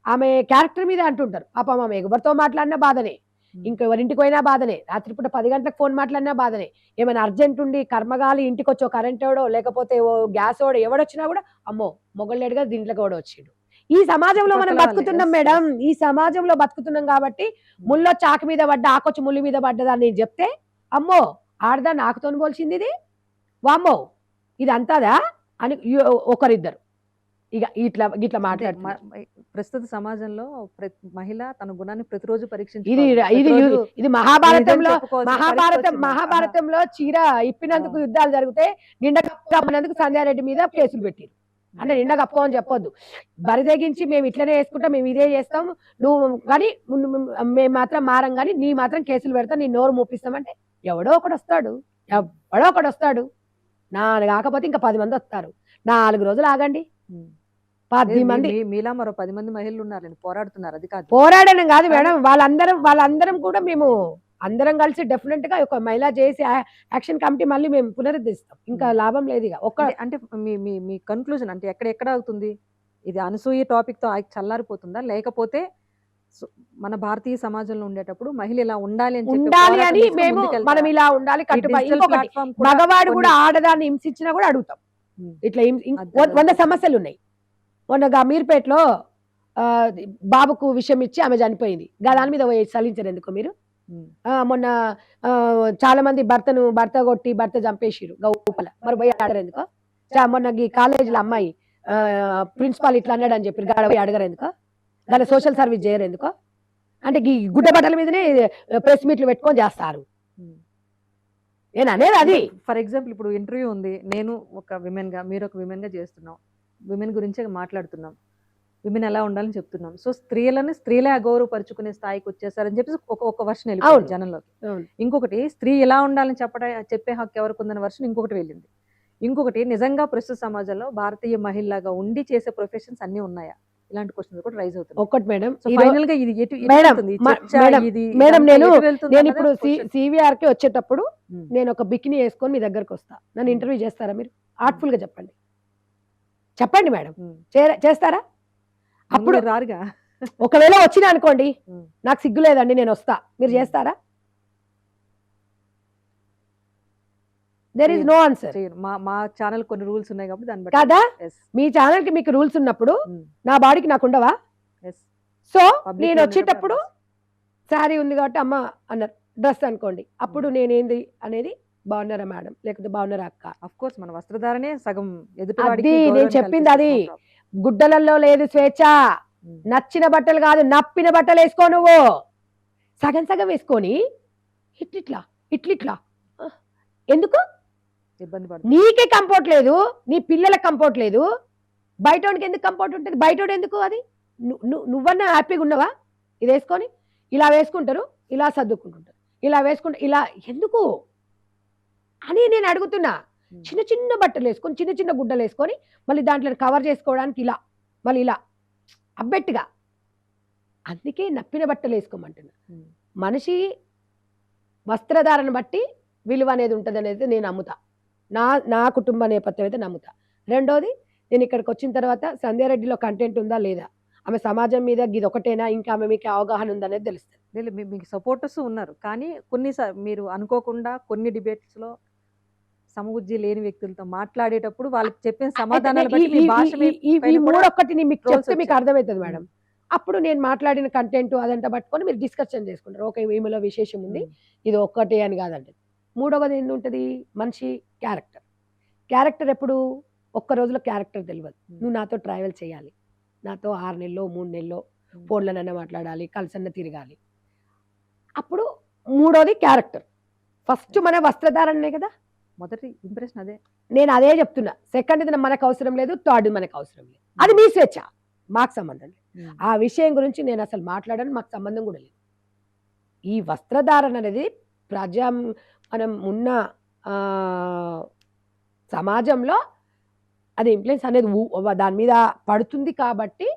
ఆమె క్యారెక్టర్ మీద అంటుంటారు. పాపం ఆమె ఎవరితో మాట్లాడినా బాధనే, ఇంకెవరింటికి పోయినా బాధనే, రాత్రిపూట 10 గంటలకు ఫోన్ మాట్లాడినా బాధనే. ఏమైనా అర్జెంట్ ఉండి కర్మగాలి ఇంటికి వచ్చో కరెంట్ ఎవడో లేకపోతే ఓ గ్యాస్ ఓడో ఎవడొచ్చినా కూడా అమ్మో మొగళ్ళేడుగా దీంట్లోకి కూడా వచ్చిండు. ఈ సమాజంలో మనం బతుకుతున్నాం మేడం. ఈ సమాజంలో బతుకుతున్నాం కాబట్టి ముళ్ళో చాకు మీద పడ్డ ఆకొచ్చి ముళ్ళు మీద పడ్డదాన్ని చెప్తే అమ్మో ఆడదా నాకుతో పోల్చింది ఇది, వామ్మో ఇది అంతాదా అని ఒకరిద్దరు ఇట్లా మాట్లాడుతున్నారు. ప్రస్తుత సమాజంలో మహిళ తన గుణాన్ని ప్రతిరోజు పరీక్షించి ఇది మహాభారతంలో చీర ఇప్పినందుకు యుద్ధాలు జరిగితే నిండా కప్పుకున్నందుకు సంధ్యారెడ్డి మీద కేసులు పెట్టారు. అంటే నిండా కప్పుకోమని చెప్పొద్దు, బరిదగించి మేము ఇట్లనే వేసుకుంటాం, మేము ఇదే చేస్తాం, నువ్వు కానీ మేము మాత్రం మారం, కానీ నీ మాత్రం కేసులు పెడతాం, నీ నోరు మూపిస్తామంటే ఎవడో ఒకడు వస్తాడు. నా కాకపోతే ఇంకా 10 మంది వస్తారు. 4 రోజులు ఆగండి, 10 మంది మీలా మరో 10 మంది మహిళలు ఉన్నారండి పోరాడుతున్నారు. అది కాదు పోరాడడం కాదు మేడం, వాళ్ళందరం కూడా మేము అందరం కలిసి డెఫినెట్ గా ఒక మహిళా చేసి యాక్షన్ కమిటీ మళ్ళీ మేము పునరుద్ధరిస్తాం. ఇంకా లాభం లేదు. అంటే మీ కన్క్లూజన్ అంటే ఎక్కడ అవుతుంది? ఇది అనసూయ టాపిక్ తో చల్లారిపోతుందా, లేకపోతే మన భారతీయ సమాజంలో ఉండేటప్పుడు మహిళ ఇలా ఉండాలి అని మనం ఇలా ఉండాలి కట్టుబడి. మగవాడు కూడా ఆడదాన్ని హింసించినా కూడా అడుగుతాం. ఇట్లా 100 సమస్యలు ఉన్నాయి. మొన్న మీర్పేటలో బాబుకు విషయం ఇచ్చి ఆమె చనిపోయింది, దాని మీద సలించారు ఎందుకు మీరు? మొన్న చాలా మంది భర్త కొట్టి భర్త చంపేసిరు గౌపల, మరి పోయి అడగరు ఎందుకో? మొన్న ఈ కాలేజీలో అమ్మాయి ప్రిన్సిపాల్ ఇట్లా అన్నాడు అని చెప్పి పోయి అడగరు ఎందుకో? దాని సోషల్ సర్వీస్ చేయరు ఎందుకో? అంటే ఈ గుడ్డ బట్టల మీదనే ప్రెస్ మీట్లు పెట్టుకొని చేస్తారు. నేను అనేది అది. ఫర్ ఎగ్జాంపుల్ ఇప్పుడు ఇంటర్వ్యూ ఉంది, నేను ఒక విమెన్ గా, మీరు ఒక విమెన్ గా చేస్తున్నాం, విమెన్ గురించే మాట్లాడుతున్నాం, విమెన్ ఎలా ఉండాలని చెప్తున్నాం. సో స్త్రీలే అగౌరవపరుచుకునే స్థాయికి వచ్చేసారని చెప్పి ఒక వర్షన్ వెళ్ళింది జనంలోకి. ఇంకొకటి స్త్రీ ఎలా ఉండాలని చెప్పే హక్కు ఎవరికి ఉందన్న వర్షన్ ఇంకొకటి వెళ్ళింది. ఇంకొకటి నిజంగా ప్రస్తుత సమాజంలో భారతీయ మహిళగా ఉండి చేసే ప్రొఫెషన్స్ అన్ని ఉన్నాయా? ఇలాంటి క్వశ్చన్స్ కూడా రైజ్ అవుతుంది. ఒకటి మేడం, ఫైనల్ గా ఇది మేడం నేను ఇప్పుడు సివిఆర్ కి వచ్చేటప్పుడు నేను ఒక బికినీ వేసుకొని మీ దగ్గరకు వస్తా, నన్ను ఇంటర్వ్యూ చేస్తారా మీరు? ఆర్ట్ఫుల్ గా చెప్పండి మేడం, చేస్తారా? అప్పుడు రారుగా. ఒకవేళ వచ్చినా అనుకోండి, నాకు సిగ్గు లేదండి నేను వస్తా, మీరు చేస్తారా? There is no answer. మా ఛానల్ కొన్ని రూల్స్ ఉన్నాయి కాబట్టి దాన్ని కదా. మీ ఛానల్ కి మీకు రూల్స్ ఉన్నప్పుడు నా బాడీకి నాకు ఉండవా? సో నేను వచ్చేటప్పుడు శారీ ఉంది కాబట్టి అమ్మ అన్నారు, డ్రెస్ అనుకోండి, అప్పుడు నేనేంది అనేది బాగున్నారా మేడం, లేకపోతే బాగున్నారా అక్క. అఫ్ కోర్స్ మన వస్త్రధారణే సగం ఎదుటివాడికి అది నేను గౌరవాన్ని చెప్పింది అది. కల్పిస్తుంది. No problem. గుడ్డలలో లేదు స్వేచ్ఛ. నచ్చిన బట్టలు కాదు, నప్పిన బట్టలు వేసుకో నువ్వు. సగం సగం వేసుకొని ఇట్లిట్లా ఇట్లిట్లా ఎందుకు? ఇబ్బంది పడుతుంది. నీకే కంఫర్ట్ లేదు, నీ పిల్లలకు కంఫర్ట్ లేదు, బయటోడికి ఎందుకు కంఫర్ట్ ఉంటుంది? బయటోడు ఎందుకు? అది నువ్వన్నా హ్యాపీగా ఉన్నవా? ఇది వేసుకొని ఇలా వేసుకుంటారు, ఇలా సర్దుకుంటుంటారు, ఇలా వేసుకుంటారు, ఇలా ఎందుకు అని నేను అడుగుతున్నా. చిన్న చిన్న బట్టలు వేసుకొని, చిన్న చిన్న గుడ్డలు వేసుకొని, మళ్ళీ దాంట్లో కవర్ చేసుకోవడానికి ఇలా, మళ్ళీ ఇలా అబ్బెట్టుగా. అందుకే నప్పిన బట్టలు వేసుకోమంటున్నా. మనిషి వస్త్రధారణ బట్టి విలువ అనేది ఉంటుంది అనేది నేను నమ్ముతా. నా కుటుంబ నేపథ్యం అయితే నమ్ముతా. రెండోది, నేను ఇక్కడికి వచ్చిన తర్వాత సంధ్యారెడ్డిలో కంటెంట్ ఉందా లేదా, ఆమె సమాజం మీద ఇది ఒకటేనా, ఇంకా ఆమె మీకు అవగాహన ఉందనేది తెలుస్తుంది. లేదు, మీకు సపోర్టర్స్ ఉన్నారు, కానీ మీరు అనుకోకుండా కొన్ని డిబేట్స్లో సమబుద్ధి లేని వ్యక్తులతో మాట్లాడేటప్పుడు వాళ్ళకి చెప్పిన సమాధానాలు బట్టి మీ భాష ఈ మూడొక్కటి మీకు చెప్తే మీకు అర్థమవుతుంది మేడం. అప్పుడు నేను మాట్లాడిన కంటెంట్ అదంతా పట్టుకొని మీరు డిస్కషన్ చేసుకుంటారు. ఓకే, ఈమెలో విశేషం ఉంది, ఇది ఒక్కటే అని కాదండి. మూడవది ఏంటి ఉంటుంది, మనిషి క్యారెక్టర్ ఎప్పుడు ఒక్క రోజులో క్యారెక్టర్ తెలియదు. నువ్వు నాతో ట్రావెల్ చేయాలి, నాతో 6 నెలలో 3 నెలలో ఫోన్లనన్నా మాట్లాడాలి, కలిసన్న తిరగాలి. అప్పుడు మూడోది క్యారెక్టర్. ఫస్ట్ మన వస్త్రధారణనే కదా మొదటి ఇంప్రెషన్. అదే నేను అదే చెప్తున్నా. సెకండ్ ఇది మనకు అవసరం లేదు, థర్డ్ మనకు అవసరం లేదు. అది మీ స్వేచ్ఛ, మాకు సంబంధం లేదు. ఆ విషయం గురించి నేను అసలు మాట్లాడను, మాకు సంబంధం కూడా లేదు. ఈ వస్త్రధారణ అనేది మనం ఉన్న సమాజంలో అది ఇన్ఫ్లుయెన్స్ అనేది దాని మీద పడుతుంది కాబట్టి,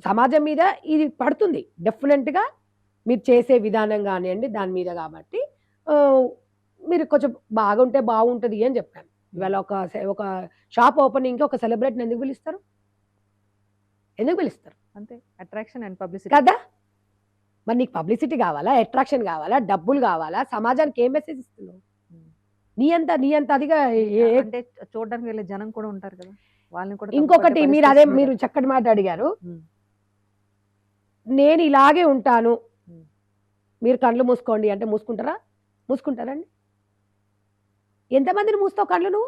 సమాజం మీద ఇది పడుతుంది డెఫినెట్గా. మీరు చేసే విధానం కానివ్వండి దాని మీద. కాబట్టి మీరు కొంచెం బాగుంటే బాగుంటుంది అని చెప్పాను. ఇవాళ ఒక షాప్ ఓపెనింగ్కి ఒక సెలబ్రిటీని ఎందుకు పిలుస్తారు? అంతే, అట్రాక్షన్ అండ్ పబ్లిసిటీ కదా. మరి నీకు పబ్లిసిటీ కావాలా, అట్రాక్షన్ కావాలా, డబ్బులు కావాలా? సమాజానికి ఏం మెసేజ్ ఇస్తున్నావు? నీ అంత అదిగా అంటే చూడడానికి వెళ్ళే జనం కూడా ఉంటారు కదా, వాళ్ళని కూడా. ఇంకొకటి, మీరు చక్కటి మాట అడిగారు. నేను ఇలాగే ఉంటాను, మీరు కళ్ళు మూసుకోండి అంటే మూసుకుంటారండి? ఎంతమందిని మూస్తావు కళ్ళు?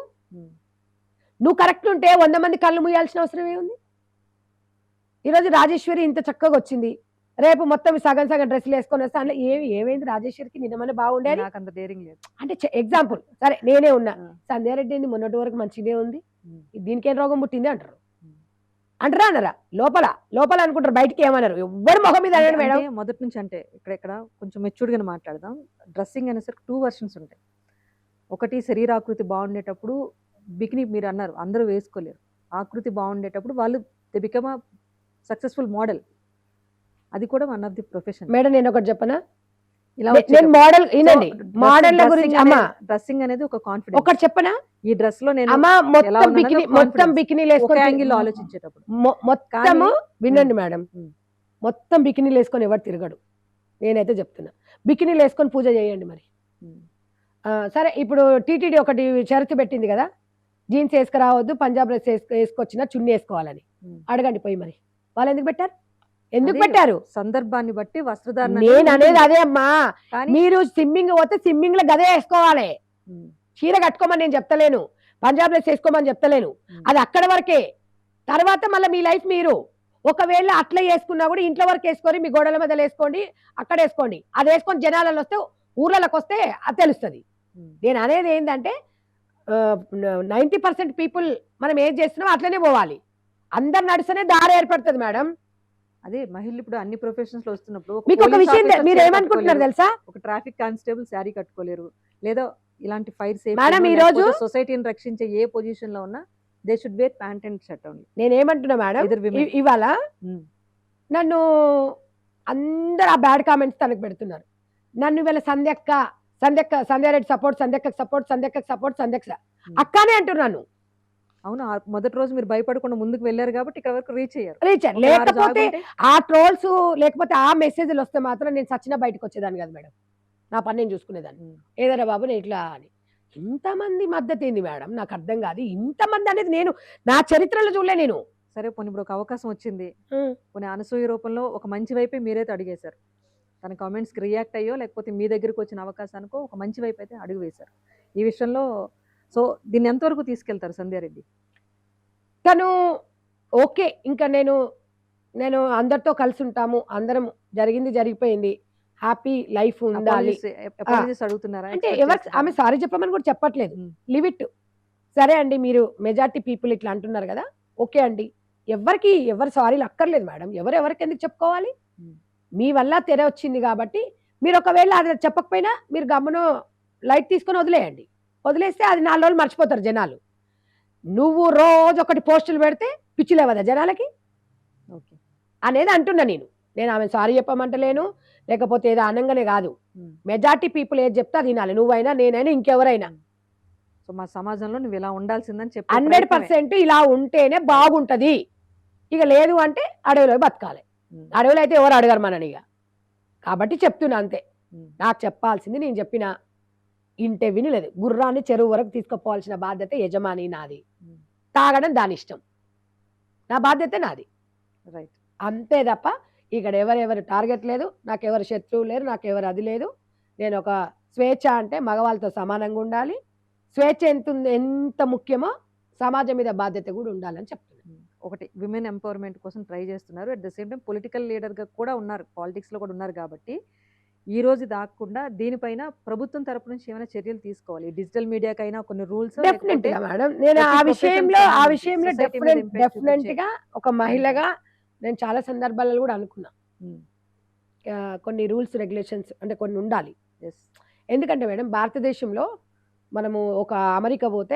నువ్వు కరెక్ట్ ఉంటే 100 మంది కళ్ళు మూయాల్సిన అవసరం ఏముంది? ఈరోజు రాజేశ్వరి ఇంత చక్కగా వచ్చింది, రేపు మొత్తం సగం డ్రెస్సులు వేసుకొని వస్తా అంటే ఏమైంది రాజేశ్వరికి? నిన్నమనే బాగుండేది. నాకు అంత డేరింగ్ లేదు అంటే ఎగ్జాంపుల్. సరే నేనే ఉన్నా, సంధ్యారెడ్డి మొన్నటి వరకు మంచిగా ఉంది, దీనికేం రోగం పుట్టింది అంటారా అనరా? లోపల అనుకుంటారు, బయటికి ఏమన్నారు? ఎవ్వరు మొహం మీద అన్నాడు మేడం. మొదటి నుంచి అంటే ఇక్కడ కొంచెం మెచ్యూర్డ్గా మాట్లాడదాం. డ్రెస్సింగ్ అనేసరికి 2 వర్షన్స్ ఉంటాయి. ఒకటి, శరీరాకృతి బాగుండేటప్పుడు బికినీ మీరు అన్నారు అందరూ వేసుకోలేరు. ఆకృతి బాగుండేటప్పుడు వాళ్ళు they become a successful model. అది కూడా one of the profession. Madam నేను ఒకటి చెప్పనా, ఇలా నేను మోడల్ వినండి, మోడల్ గురించి అమ్మా. డ్రెస్సింగ్ అనేది ఒక కాన్ఫిడెన్స్. ఒకటి చెప్పనా, ఈ డ్రెస్ లో నేను మొత్తం బికినీలు వేసుకొని యాంగిల్ ఆలోచించేటప్పుడు మొత్తము వినండి మేడం, మొత్తం బికినీలు వేసుకొని ఎవరు తిరగడు. నేనైతే చెప్తున్నా, బికినీలు వేసుకొని పూజ చేయండి. మరి సరే, ఇప్పుడు టీటీడీ ఒకటి షరతు పెట్టింది కదా, జీన్స్ వేసుకురావద్దు, పంజాబ్ డ్రెస్ వేసుకొచ్చినా చున్నీ వేసుకోవాలని. అడగండి పోయి, మరి వాళ్ళు ఎందుకు పెట్టారు? సందర్భాన్ని బట్టి వస్త్రధారణ. నేను అనేది అదే అమ్మా, మీరు స్విమ్మింగ్ పోతే స్విమ్మింగ్ లో గదే వేసుకోవాలి, చీర కట్టుకోమని నేను చెప్తలేను, పంజాబ్ డ్రెస్ వేసుకోమని చెప్తలేను. అది అక్కడ వరకే. తర్వాత మళ్ళీ మీ లైఫ్ మీరు ఒకవేళ అట్లా వేసుకున్నా కూడా ఇంట్లో వరకు వేసుకొని మీ గోడల మీద వేసుకోండి, అక్కడ వేసుకోండి. అది వేసుకొని జనాలలో వస్తే, ఊర్లలోకి వస్తే అది తెలుస్తుంది. నేను అనేది ఏంటంటే 90% పీపుల్ మనం ఏం చేస్తున్నాం అట్లనే పోవాలి. అందరు నడిస్తేనే దారి ఏర్పడుతుంది మేడం. అదే మహిళలు ఇప్పుడు అన్ని ప్రొఫెషన్స్ లో వస్తున్నప్పుడు మీకు ఒక విషయం మీరు ఏమనుకుంటున్నారు తెలుసా, ఒక ట్రాఫిక్ కానిస్టేబుల్ శారీ కట్టుకోలేరు, లేదా ఇలాంటి ఫైర్ మేడం ఈ రోజు సొసైటీని రక్షించే ఏ పొజిషన్ లో ఉన్నా they should wear pant and shirt only. నేను ఏమంటున్నా మేడం, ఇవాళ నన్ను అందరు ఆ బ్యాడ్ కామెంట్స్ తనకు పెడుతున్నారు. నన్ను ఇవాళ సంధ్యారెడ్డి సపోర్ట్ అక్కనే అంటున్నాను. అవును, మొదటి రోజు మీరు భయపడకుండా ముందుకు వెళ్ళారు కాబట్టి ఇక్కడ వరకు రీచ్ అయ్యారు. లేకపోతే ఆ ట్రోల్స్ లేకపోతే ఆ మెసేజ్లు వస్తే మాత్రం నేను సచిన బయటకు వచ్చేదాన్ని కాదు మేడం. నా పని నేను చూసుకునేదాన్ని. ఏదైనా బాబు నేను ఇట్లా అని. ఇంతమంది మద్దతు ఏంది మేడం, నాకు అర్థం కాదు. ఇంతమంది అనేది నేను నా చరిత్రలో చూడలే నేను. సరే పోనీ ఇప్పుడు ఒక అవకాశం వచ్చింది, పోనీ అనసూయ రూపంలో ఒక మంచి వైపే మీరైతే అడిగేశారు. తన కామెంట్స్కి రియాక్ట్ అయ్యో లేకపోతే మీ దగ్గరికి వచ్చిన అవకాశానికో ఒక మంచి వైపు అయితే అడుగు వేశారు ఈ విషయంలో. సో దీన్ని ఎంతవరకు తీసుకెళ్తారు సంధ్యారెడ్డి? తను ఓకే, ఇంకా నేను అందరితో కలిసి ఉంటాము, అందరం జరిగింది జరిగిపోయింది, హ్యాపీ లైఫ్ ఉండాలి అపాలజీస్ అడుగుతున్నారా? అంటే ఆమె సారీ చెప్పమని కూడా చెప్పట్లేదు, లివ్ ఇట్. సరే అండి, మీరు మెజార్టీ పీపుల్ ఇట్లా అంటున్నారు కదా, ఓకే అండి, ఎవరు సారీలు అక్కర్లేదు మేడం, ఎవరికి ఎందుకు చెప్పుకోవాలి? మీ వల్ల తెర వచ్చింది కాబట్టి మీరు ఒకవేళ అది చెప్పకపోయినా మీరు గమ్మును లైట్ తీసుకొని వదిలేయండి. వదిలేస్తే అది 4 రోజులు మర్చిపోతారు జనాలు. నువ్వు రోజు ఒకటి పోస్టులు పెడితే పిచ్చిలేవదా జనాలకి అనేది అంటున్నా నేను ఆమె సారీ చెప్పమంటలేను, లేకపోతే ఏదో అనంగానే కాదు. మెజార్టీ పీపుల్ ఏది చెప్తా తినాలి, నువ్వైనా నేనైనా ఇంకెవరైనా. సో మా సమాజంలో నువ్వు ఇలా ఉండాల్సిందని చెప్పి 100% ఇలా ఉంటేనే బాగుంటది. ఇక లేదు అంటే అడవిలో బతకాలి. అడవిలో అయితే ఎవరు అడగరు మనని. ఇక కాబట్టి చెప్తున్నా అంతే. నాకు చెప్పాల్సింది నేను చెప్పిన, ఇంటే వినలేదు. గుర్రాన్ని చెరువు వరకు తీసుకుపోవాల్సిన బాధ్యత యజమాని నాది, తాగడం దాని ఇష్టం, నా బాధ్యత నాది. రైట్, అంతే తప్ప ఇక్కడ ఎవరెవరు టార్గెట్ లేదు, నాకెవరు శత్రువు లేరు, నాకెవరు అది లేదు. నేను ఒక స్వేచ్ఛ అంటే మగవాళ్ళతో సమానంగా ఉండాలి. స్వేచ్ఛ ఎంత ముఖ్యమో సమాజం మీద బాధ్యత కూడా ఉండాలని చెప్తున్నాను. ఒకటి విమెన్ ఎంపవర్మెంట్ కోసం ట్రై చేస్తున్నారు, at the same time political లీడర్గా కూడా ఉన్నారు, పాలిటిక్స్లో కూడా ఉన్నారు. కాబట్టి ఈ రోజు దాక్కుండా దీనిపైన ప్రభుత్వం తరపు నుంచి ఏమైనా చర్యలు తీసుకోవాలి. డిజిటల్ మీడియాకైనా కొన్ని రూల్స్ డెఫినెట్ గా మేడం, నేను ఆ విషయంలో డెఫినెట్ గా ఒక మహిళగా నేను చాలా సందర్భాలలో కూడా అనుకున్నా, కొన్ని రూల్స్ రెగ్యులేషన్స్ అంటే కొన్ని ఉండాలి. ఎందుకంటే మేడం, భారతదేశంలో మనము ఒక అమెరికా పోతే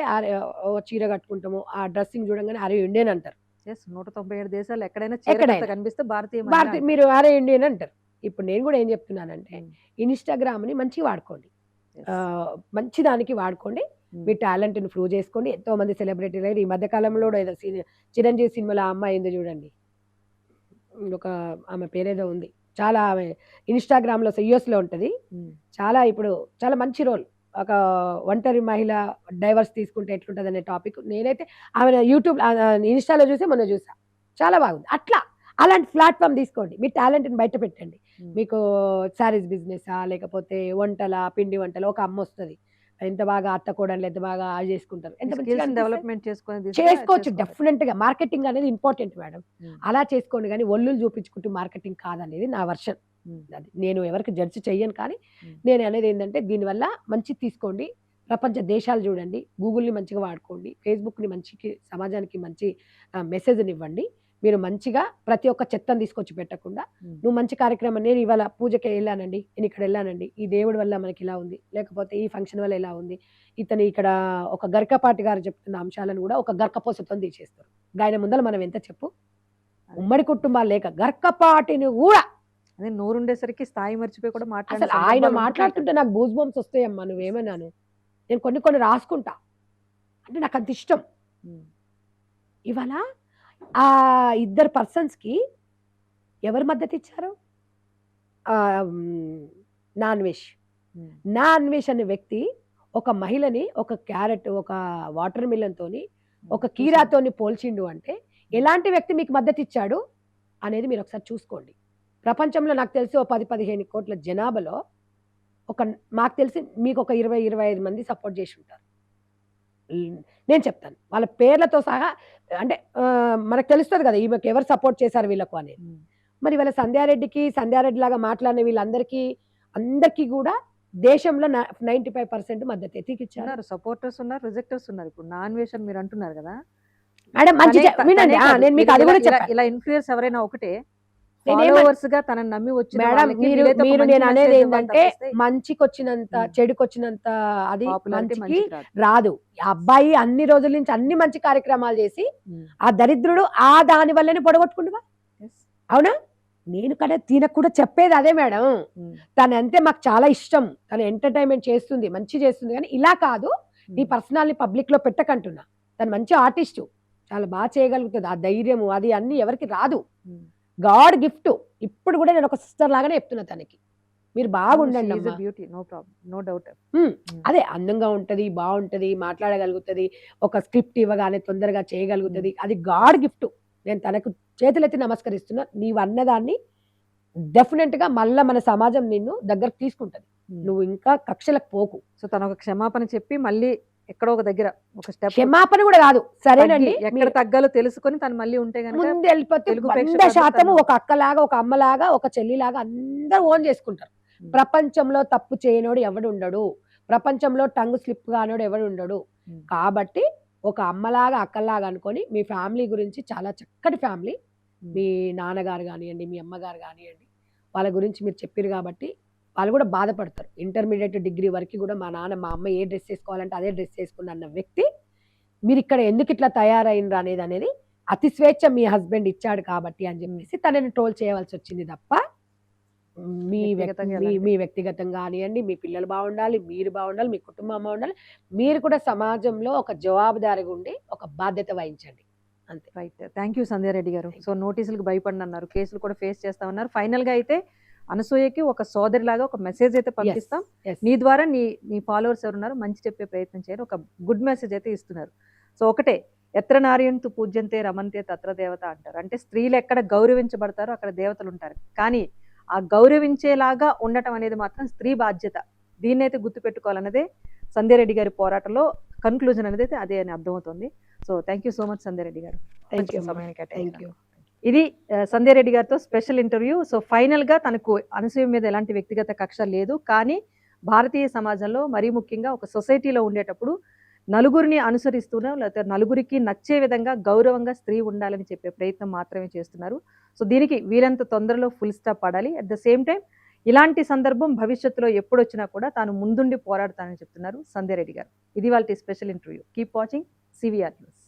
చీర కట్టుకుంటాము, ఆ డ్రెస్సింగ్ చూడంగానే అరే ఇండియన్ అంటారు. 197 దేశాలు ఎక్కడైనా కనిపిస్తే భారతీయ మీరు అరే ఇండియన్ అంటారు. ఇప్పుడు నేను కూడా ఏం చెప్తున్నానంటే, ఇన్స్టాగ్రామ్ ని మంచిగా వాడుకోండి, మంచి దానికి వాడుకోండి, మీ టాలెంట్ ని ప్రూవ్ చేసుకోండి. ఎంతో మంది సెలబ్రిటీలు అయ్యారు. ఈ మధ్య కాలంలో ఏదో చిరంజీవి సినిమాలో ఆ అమ్మాయి ఏందో చూడండి, ఒక ఆమె పేరేదో ఉంది, చాలా ఆమె ఇన్స్టాగ్రామ్ లో యుఎస్ లో ఉంటది, ఇప్పుడు చాలా మంచి రోల్. ఒక ఒంటరి మహిళ డైవర్స్ తీసుకుంటే ఎట్లుంటది అనే టాపిక్ నేనైతే ఆమె యూట్యూబ్ ఇన్స్టాలో చూసి మొన్న చూసా, చాలా బాగుంది. అలాంటి ప్లాట్ఫామ్ తీసుకోండి, మీ టాలెంట్ని బయట పెట్టండి. మీకు శారీస్ బిజినెసా, లేకపోతే పిండి వంటలు, ఒక అమ్మ వస్తుంది, ఎంత బాగా అత్తకోడలు ఎంత బాగా చేసుకుంటారు, ఎంత డెవలప్మెంట్ చేసుకోవచ్చు. డెఫినెట్ గా మార్కెటింగ్ అనేది ఇంపార్టెంట్ మేడం, అలా చేసుకోండి. కానీ ఒళ్ళు చూపించుకుంటూ మార్కెటింగ్ కాదనేది నా వర్షన్. నేను ఎవరికి జడ్జి చెయ్యను, కానీ నేను అనేది ఏంటంటే, దీనివల్ల మంచి తీసుకోండి, ప్రపంచ దేశాలు చూడండి, గూగుల్ని మంచిగా వాడుకోండి, ఫేస్బుక్ని సమాజానికి మంచి మెసేజ్ని ఇవ్వండి. మీరు మంచిగా ప్రతి ఒక్క చెత్తను తీసుకొచ్చి పెట్టకుండా, నువ్వు మంచి కార్యక్రమం, నేను ఇవాళ పూజకి వెళ్ళానండి, నేను ఇక్కడ వెళ్ళానండి, ఈ దేవుడి వల్ల మనకి ఇలా ఉంది, లేకపోతే ఈ ఫంక్షన్ వల్ల ఇలా ఉంది, ఇతను ఇక్కడ ఒక గర్కపాటి గారు చెప్తున్న అంశాలను కూడా ఒక గర్కపోసతో తీసేస్తారు. ఆయన ముందర మనం ఎంత చెప్పు, ఉమ్మడి కుటుంబాలు లేక గర్కపాటిని కూడా అదే నోరుండేసరికి స్థాయి మర్చిపోయి కూడా అసలు ఆయన మాట్లాడుతుంటే నాకు గూస్ బంప్స్ వస్తాయమ్మా. నువ్వేమన్నాను, నేను కొన్ని రాసుకుంటా, అంటే నాకు అంత ఇష్టం. ఇవాళ ఆ ఇద్దరు పర్సన్స్కి ఎవరు మద్దతు ఇచ్చారు? నా అన్వేష్ అనే వ్యక్తి ఒక మహిళని ఒక క్యారెట్, ఒక వాటర్ మిలన్ తోని, ఒక కీరాతోని పోల్చిండు అంటే ఎలాంటి వ్యక్తి మీకు మద్దతు ఇచ్చాడు అనేది మీరు ఒకసారి చూసుకోండి. ప్రపంచంలో నాకు తెలిసి 10-15 కోట్ల జనాభాలో మాకు తెలిసి మీకు ఒక 20-25 మంది సపోర్ట్ చేసి ఉంటారు. నేను చెప్తాను వాళ్ళ పేర్లతో సహా, అంటే మనకు తెలుస్తుంది కదా ఈమెకు ఎవరు సపోర్ట్ చేశారు వీళ్ళకు అనేది. మరి వాళ్ళ సంధ్యారెడ్డి లాగా మాట్లాడిన వీళ్ళందరికీ కూడా దేశంలో 95% మద్దతు ఎత్తికిచ్చారు. సపోర్టర్స్ ఉన్నారు, రిజెక్టర్స్ ఉన్నారు. ఇప్పుడు నా అన్వేషణ మీరు అంటున్నారు కదా మేడం, నేను మీకు అది కూడా చెప్పాను. ఇలా ఇన్ఫ్లుయెన్స్ ఎవరైనా ఒకటే ఫాలోవర్స్ గా తనని నమ్మి వచ్చి మేడం, మీరు నేను అనేది ఏంటంటే, మంచికి వచ్చినంత చెడుకు వచ్చినంత అది మంచికి రాదు. అబ్బాయి అన్ని రోజుల నుంచి అన్ని మంచి కార్యక్రమాలు చేసి ఆ దరిద్రుడు దాని వల్లనే పొడగొట్టుకుంటువా, అవునా? నేను కదా తినకు కూడా చెప్పేది అదే మేడం. తనంతే మాకు చాలా ఇష్టం, తను ఎంటర్టైన్మెంట్ చేస్తుంది, మంచి చేస్తుంది, కానీ ఇలా కాదు, నీ పర్సనల్ ని పబ్లిక్ లో పెట్టకంటున్నా. తను మంచి ఆర్టిస్టు, చాలా బాగా చేయగలుగుతుంది. ఆ ధైర్యము అది అన్ని ఎవరికి రాదు, గాడ్ గిఫ్ట్. ఇప్పుడు కూడా నేను ఒక సిస్టర్ లాగానే చెప్తున్నా తనకి, మీరు బాగుండండి, అదే అందంగా ఉంటది, బాగుంటది, మాట్లాడగలుగుతుంది, ఒక స్క్రిప్ట్ ఇవ్వగానే తొందరగా చేయగలుగుతుంది, అది గాడ్ గిఫ్ట్. నేను తనకు చేతులెత్తి నమస్కరిస్తున్నా. నీవు అన్నదాన్ని డెఫినెట్ గా మళ్ళా మన సమాజం నిన్ను దగ్గరకు తీసుకుంటది. నువ్వు ఇంకా కక్షలకు పోకు. సో తను ఒక క్షమాపణ చెప్పి మళ్ళీ ఎక్కడో ఒక దగ్గర ఒక స్టెప్ క్షమాపణ కూడా కాదు, సరేనండి ఎక్కడ తగ్గాలో తెలుసుకొని తను మళ్ళీ ఉంటే గనుక ముందు వెళ్ళిపోతే తెలుగు 100% ప్రేక్షకులందరూ ఒక అక్కలాగా, ఒక అమ్మలాగా, ఒక చెల్లిలాగా అందరూ ఓన్ చేసుకుంటారు. ప్రపంచంలో తప్పు చేయనోడు ఎవడు ఉండడు, ప్రపంచంలో టంగ్ స్లిప్ కానోడు ఎవడు ఉండడు. కాబట్టి ఒక అమ్మలాగా, అక్కలాగా అనుకొని మీ ఫ్యామిలీ గురించి, చాలా చక్కటి ఫ్యామిలీ, మీ నాన్నగారు కానివ్వండి, మీ అమ్మగారు కానివ్వండి, వాళ్ళ గురించి మీరు చెప్పారు కాబట్టి వాళ్ళు కూడా బాధపడతారు. ఇంటర్మీడియట్ డిగ్రీ వరకు కూడా మా నాన్న, మా అమ్మ ఏ డ్రెస్ వేసుకోవాలంటే అదే డ్రెస్ వేసుకున్న అన్న వ్యక్తి మీరు ఇక్కడ ఎందుకు ఇట్లా తయారైనరు అనేది అతి స్వేచ్ఛ మీ హస్బెండ్ ఇచ్చాడు కాబట్టి అని చెప్పేసి తనని ట్రోల్ చేయవలసి వచ్చింది తప్ప మీ వ్యక్తిగతంగా కానివ్వండి, మీ పిల్లలు బాగుండాలి, మీరు బాగుండాలి, మీ కుటుంబం బాగుండాలి, మీరు కూడా సమాజంలో ఒక జవాబుదారిగా ఉండి ఒక బాధ్యత వహించండి. అంతే. రైట్. థ్యాంక్ యూ సంధ్యారెడ్డి గారు. సో నోటీసులకు భయపడిన అన్నారు, కేసులు కూడా ఫేస్ చేస్తామన్నారు. ఫైనల్ గా అయితే అనసూయకి ఒక సోదరి లాగా ఒక మెసేజ్ అయితే పంపిస్తాం. నీ ద్వారా నీ ఫాలోవర్స్ ఎవరున్నారు మంచి చెప్పే ప్రయత్నం చేయరు, ఒక గుడ్ మెసేజ్ అయితే ఇస్తున్నారు. సో ఒకటే, ఎత్ర నార్యంతు పూజ్యంతే రమంతే తత్ర దేవత అంటారు. అంటే స్త్రీలు ఎక్కడ గౌరవించబడతారో అక్కడ దేవతలు ఉంటారు. కానీ ఆ గౌరవించేలాగా ఉండటం అనేది మాత్రం స్త్రీ బాధ్యత. దీన్నైతే గుర్తుపెట్టుకోవాలన్నదే సంధ్యారెడ్డి గారి పోరాటంలో కన్క్లూజన్ అనేది అయితే అదే అని అర్థమవుతుంది. So thank you so much Sandhya Reddy గారు. ఇది సంధ్యారెడ్డి గారితో స్పెషల్ ఇంటర్వ్యూ. సో ఫైనల్ గా తనకు అనసూయ మీద ఎలాంటి వ్యక్తిగత కక్ష లేదు, కానీ భారతీయ సమాజంలో మరీ ముఖ్యంగా ఒక సొసైటీలో ఉండేటప్పుడు నలుగురిని అనుసరిస్తూనే, లేకపోతే నలుగురికి నచ్చే విధంగా గౌరవంగా స్త్రీ ఉండాలని చెప్పే ప్రయత్నం మాత్రమే చేస్తున్నారు. సో దీనికి వీలంత తొందరలో ఫుల్ స్టాప్ పడాలి. అట్ ద సేమ్ టైం ఇలాంటి సందర్భం భవిష్యత్తులో ఎప్పుడు వచ్చినా కూడా తాను ముందుండి పోరాడతానని చెప్తున్నారు సంధ్యారెడ్డి గారు. ఇది వాళ్ళ special interview. Keep watching CVR News.